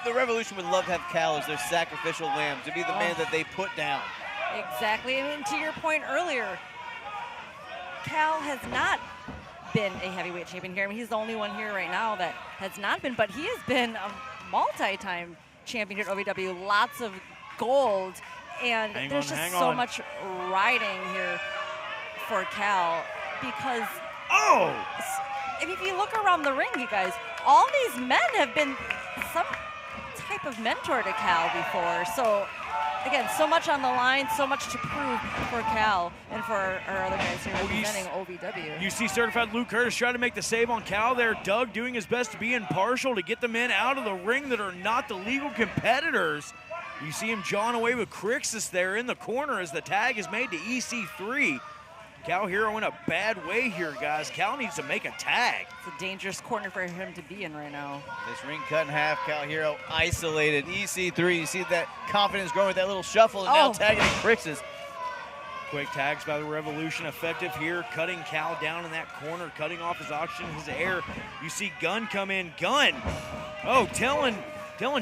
the Revolution would love to have Cal as their sacrificial lamb, to be the man that they put down. Exactly. I mean, to your point earlier, Cal has not been a heavyweight champion here. I mean, he's the only one here right now that has not been, but he has been a multi-time champion here at OVW. Lots of gold, and there's just so much riding here for Cal because if you look around the ring, you guys, all these men have been some type of mentor to Cal before. So again, so much on the line, so much to prove for Cal and for our other guys here representing OVW. You see certified Luke Curtis trying to make the save on Cal there. Doug doing his best to be impartial to get the men out of the ring that are not the legal competitors. You see him jawing away with Crixus there in the corner as the tag is made to EC3. Cal Hero in a bad way here, guys. Cal needs to make a tag. It's a dangerous corner for him to be in right now. This ring cut in half, Cal Hero isolated. EC3, you see that confidence growing with that little shuffle, and now tagging Crixus. Quick tags by the Revolution effective here, cutting Cal down in that corner, cutting off his oxygen, his air. You see Gunn come in. Gunn, telling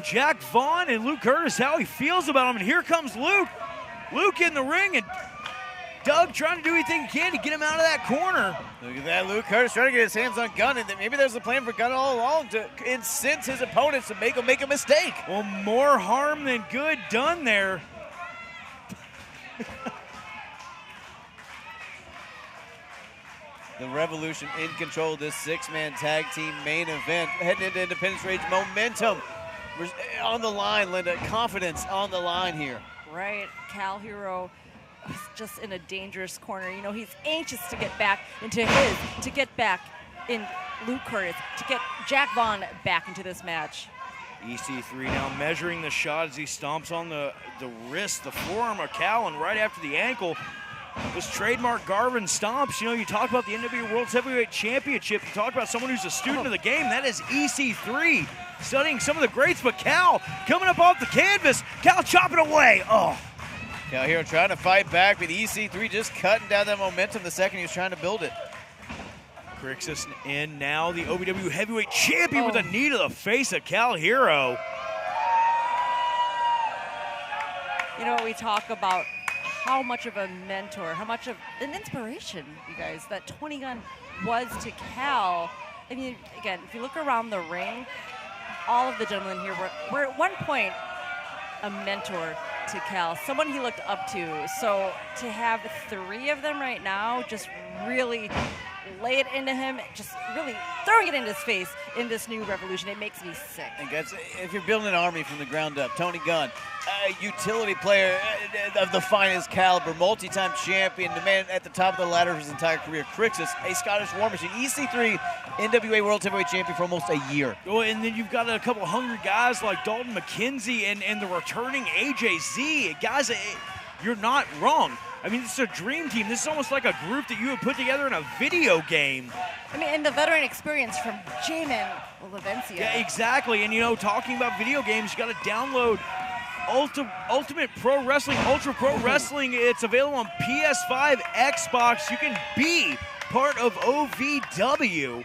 Jack Vaughn and Luke Curtis how he feels about him. And here comes Luke. Luke in the ring, and Doug trying to do anything he can to get him out of that corner. Look at that, Luke Curtis trying to get his hands on Gunn, and maybe there's a plan for Gunn all along to incense his opponents to make him make a mistake. Well, more harm than good done there. The Revolution in control of this six-man tag team main event. Heading into Independence Rage, momentum on the line, Linda. Confidence on the line here. Right, Cal Hero is just in a dangerous corner. You know, he's anxious to get back into to get back in Luke Curtis, to get Jack Vaughn back into this match. EC3 now measuring the shot as he stomps on the wrist, the forearm of Cal, and right after the ankle, those trademark Garvin stomps. You know, you talk about the NWA World's Heavyweight Championship, you talk about someone who's a student of the game, that is EC3, studying some of the greats, but Cal coming up off the canvas, Cal chopping away. Cal Hero trying to fight back, but EC3 just cutting down that momentum the second he was trying to build it. Crixus in now, the OVW Heavyweight Champion with a knee to the face of Cal Hero. You know, we talk about how much of a mentor, how much of an inspiration, you guys, that Tony Gunn was to Cal. I mean, again, if you look around the ring, all of the gentlemen here were at one point a mentor to Cal, someone he looked up to. So to have three of them right now just really lay it into him, just really throwing it into his face in this new Revolution, it makes me sick. And guys, if you're building an army from the ground up, Tony Gunn, a utility player of the finest caliber, multi-time champion, the man at the top of the ladder of his entire career, Crixus, a Scottish War Machine, EC3, NWA World Heavyweight Champion for almost a year. Oh, and then you've got a couple of hungry guys like Dalton McKenzie and the returning AJZ. Guys, you're not wrong. I mean, it's a dream team. This is almost like a group that you would put together in a video game. I mean, and the veteran experience from Jamin Lavencia. Yeah, exactly. And, you know, talking about video games, you got to download Ultimate Pro Wrestling, Ultra Pro Wrestling. It's available on PS5, Xbox. You can be part of OVW.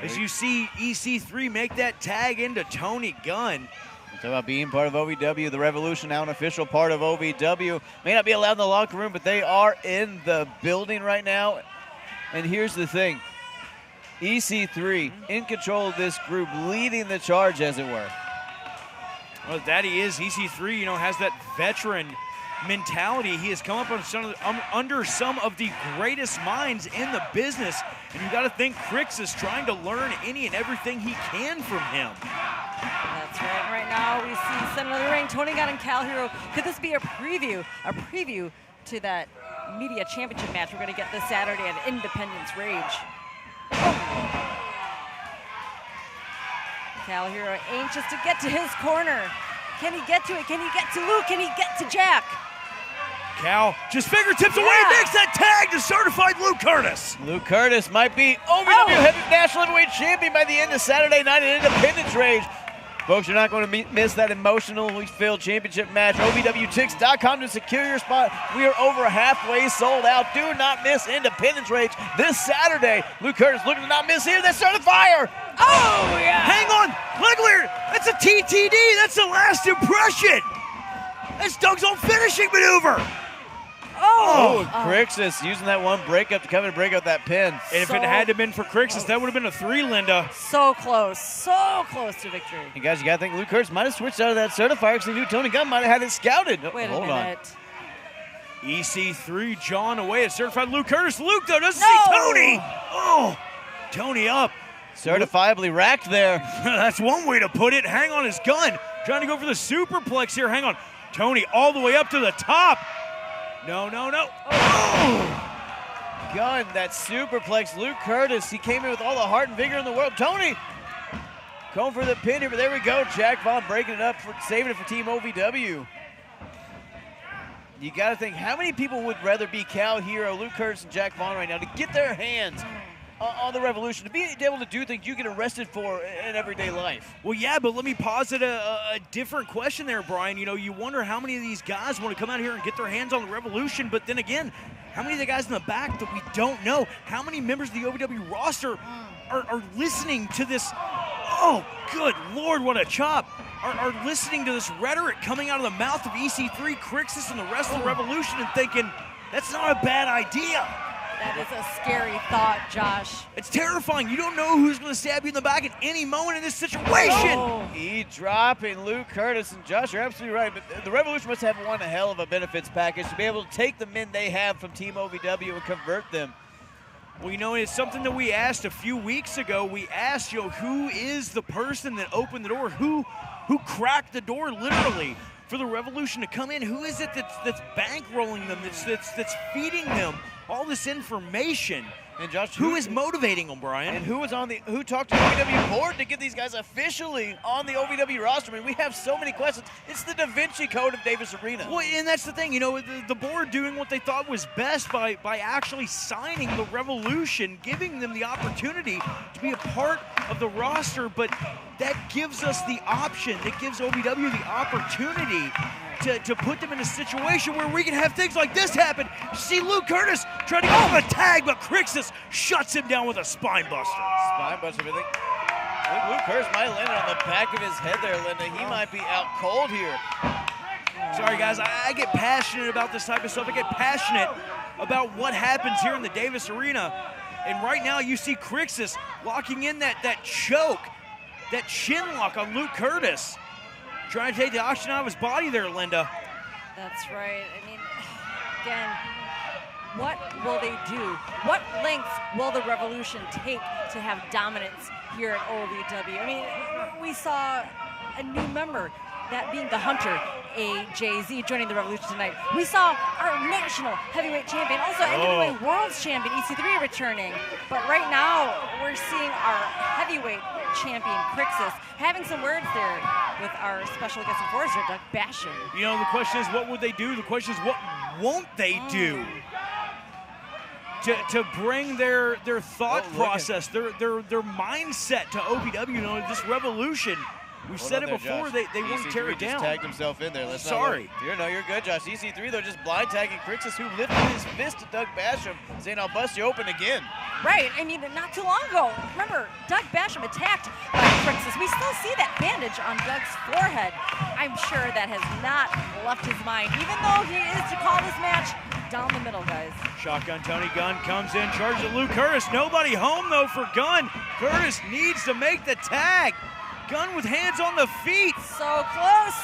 As you see EC3 make that tag into Tony Gunn. Talk about being part of OVW, the Revolution now an official part of OVW. May not be allowed in the locker room, but they are in the building right now. And here's the thing. EC3 in control of this group, leading the charge, as it were. Well, that he is. EC3, you know, has that veteran mentality. He has come up on under some of the greatest minds in the business. And you got to think Crixus trying to learn any and everything he can from him. That's right. Right now we see center of the ring, Tony Gunn and Cal Hero. Could this be a preview to that media championship match we're going to get this Saturday at Independence Rage? Cal Hero anxious to get to his corner. Can he get to it? Can he get to Luke? Can he get to Jack? Cal just fingertips away, makes that tag to certified Luke Curtis. Luke Curtis might be OVW National Heavyweight Champion by the end of Saturday night at Independence Rage. Folks, you're not going to miss that emotionally filled championship match. OVWTix.com to secure your spot. We are over halfway sold out. Do not miss Independence Rage this Saturday. Luke Curtis looking to not miss here. That's Certifier. Oh, yeah. Hang on. Legler, that's a TTD. That's the last impression. That's Doug's own finishing maneuver. Crixus using that one breakup to come in and break up that pin. And if it had to been for Crixus, that would have been a 3, Linda. So close to victory. And guys, you got to think Luke Curtis might have switched out of that certifier because he knew Tony Gunn might have had it scouted. Wait a minute. EC3, John away at certified Luke Curtis. Luke, though, doesn't see Tony. Oh, Tony up. Certifiably racked there. That's one way to put it. Hang on his gun. Trying to go for the superplex here. Hang on. Tony all the way up to the top. No. Gunn, that superplex. Luke Curtis, he came in with all the heart and vigor in the world. Tony going for the pin here, but there we go. Jack Vaughn breaking it up, saving it for Team OVW. You got to think, how many people would rather be Cal Hero, Luke Curtis, and Jack Vaughn right now to get their hands on the Revolution, to be able to do things you get arrested for in everyday life? Well, yeah, but let me posit a different question there, Brian. You know, you wonder how many of these guys want to come out here and get their hands on the Revolution, but then again, how many of the guys in the back that we don't know? How many members of the OVW roster are listening to this? Oh, good Lord, what a chop. Are listening to this rhetoric coming out of the mouth of EC3, Crixus, and the rest of the Revolution and thinking, that's not a bad idea. That is a scary thought, Josh. It's terrifying. You don't know who's going to stab you in the back at any moment in this situation. E-dropping Luke Curtis. And Josh, you're absolutely right, but the Revolution must have one hell of a benefits package to be able to take the men they have from Team OVW and convert them. Well, you know, it's something that we asked a few weeks ago. We asked, you know, who is the person that opened the door? Who cracked the door, literally, for the Revolution to come in? Who is it that's bankrolling them, that's feeding them all this information? And Josh, who is motivating them, Brian? And who talked to the OVW board to get these guys officially on the OVW roster? I mean, we have so many questions. It's the Da Vinci Code of Davis Arena. Well, and that's the thing, you know, the board doing what they thought was best by actually signing the Revolution, giving them the opportunity to be a part of the roster, but that gives us the option, that gives OVW the opportunity to put them in a situation where we can have things like this happen. You see Luke Curtis trying to go for a tag, but Crixus shuts him down with a spine buster. Spine buster, I think. Luke Curtis might have landed on the back of his head there, Linda. He might be out cold here. Sorry, guys. I get passionate about this type of stuff. I get passionate about what happens here in the Davis Arena. And right now you see Crixus locking in that choke, that chin lock on Luke Curtis. Trying to take the oxygen out of his body there, Linda. That's right. I mean, again, what will they do? What lengths will the Revolution take to have dominance here at OVW? I mean, we saw a new member, that being the Hunter, AJZ, joining the Revolution tonight. We saw our national heavyweight champion, also NWA World's champion, EC3, returning. But right now, we're seeing our heavyweight champion, Crixus, having some words there with our special guest enforcer, Doug Basham. You know, the question is, what would they do? The question is, what won't they do? To bring their thought process, their mindset to OVW, you know, this Revolution. We've said it before, they won't tear it down. Just tagged himself in there. Sorry. You're good, Josh. EC3, though, just blind tagging Crixus, who lifted his fist to Doug Basham, saying, I'll bust you open again. Right. I mean, not too long ago, remember, Doug Basham attacked Crixus. We still see that bandage on Doug's forehead. I'm sure that has not left his mind, even though he is to call this match down the middle, guys. Shotgun Tony Gunn comes in, charges at Luke Curtis. Nobody home, though, for Gunn. Curtis needs to make the tag. Gunn with hands on the feet. So close,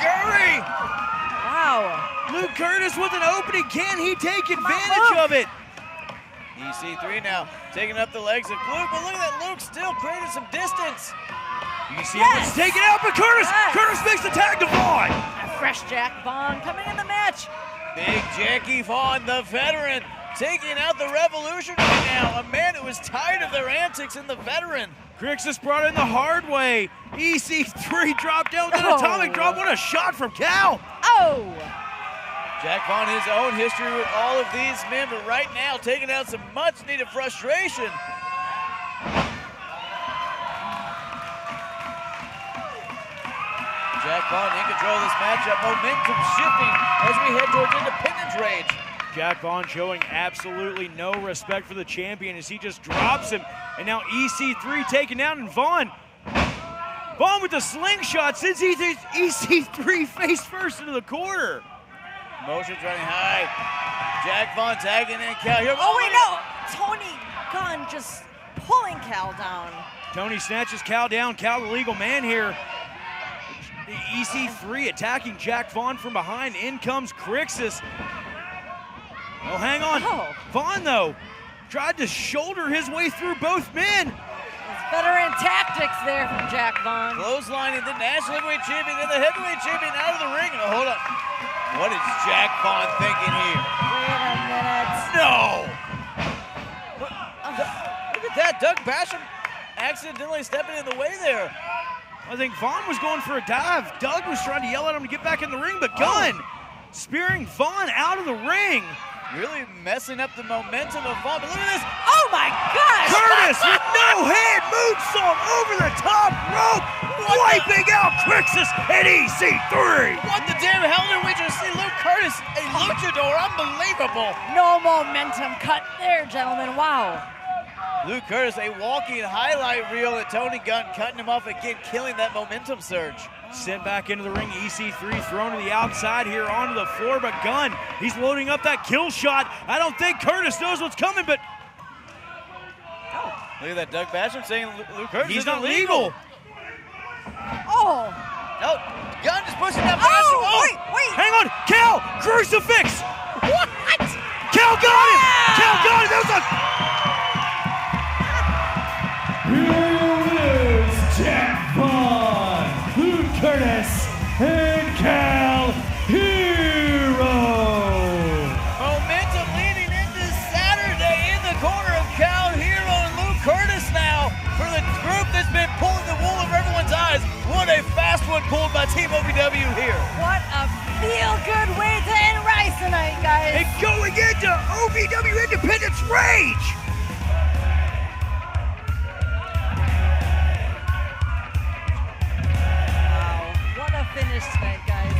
Curry! Wow. Luke Curtis with an opening. Can he take advantage of it? EC3 now taking up the legs of Luke, but look at that, Luke still creating some distance. You can see him taken out, but Curtis makes the tag to Vaughn. A fresh Jack Vaughn coming in the match. Big Jackie Vaughn, the veteran, taking out the Revolution right now. A man who was tired of their antics in the veteran. Crixus brought in the hard way. EC3 dropped down with an atomic drop. What a shot from Cal. Jack Vaughn, his own history with all of these men, but right now taking out some much-needed frustration. Jack Vaughn in control of this matchup. Momentum shifting as we head towards Independence Rage. Jack Vaughn showing absolutely no respect for the champion as he just drops him. And now EC3 taken down, and Vaughn with the slingshot sends EC3 face first into the corner. Motion's running high. Jack Vaughn tagging in Cal here. Oh, wait, no. Tony Gunn just pulling Cal down. Tony snatches Cal down. Cal, the legal man here. The EC3 attacking Jack Vaughn from behind. In comes Crixus. Oh, hang on. Oh. Vaughn, though, tried to shoulder his way through both men. Veteran tactics there from Jack Vaughn. Clotheslining the national heavyweight champion and the heavyweight champion out of the ring. Oh, hold on. What is Jack Vaughn thinking here? Wait a minute. No! Look at that. Doug Basham accidentally stepping in the way there. I think Vaughn was going for a dive. Doug was trying to yell at him to get back in the ring, but Gunn spearing Vaughn out of the ring. Really messing up the momentum of Vaughn. But look at this. Oh my gosh! Curtis with no head moonsault over the top rope, wiping out Crixus and EC3. What the damn hell did we just see? Luke Curtis, a luchador, unbelievable. No momentum cut there, gentlemen. Wow. Luke Curtis, a walking highlight reel, and Tony Gunn cutting him off again, killing that momentum surge. Sent back into the ring, EC3 thrown to the outside here onto the floor, but Gunn, he's loading up that kill shot. I don't think Curtis knows what's coming, but look at that, Doug Basham saying Luke Curtis he's is not illegal. Oh. No, Gunn is pushing that Basham. Oh, wait. Hang on, Cal, crucifix. What? Cal got him. Cal got him. That was a... Here it is, Jack Vaughn, Luke Curtis, and Cal Hero. Momentum leading into Saturday in the corner of Cal Hero and Luke Curtis now for the group that's been pulling the wool over everyone's eyes. What a fast one pulled by Team OVW here. What a feel-good way to end Rise tonight, guys. And going into OVW Independence Rage. Finish tonight, guys.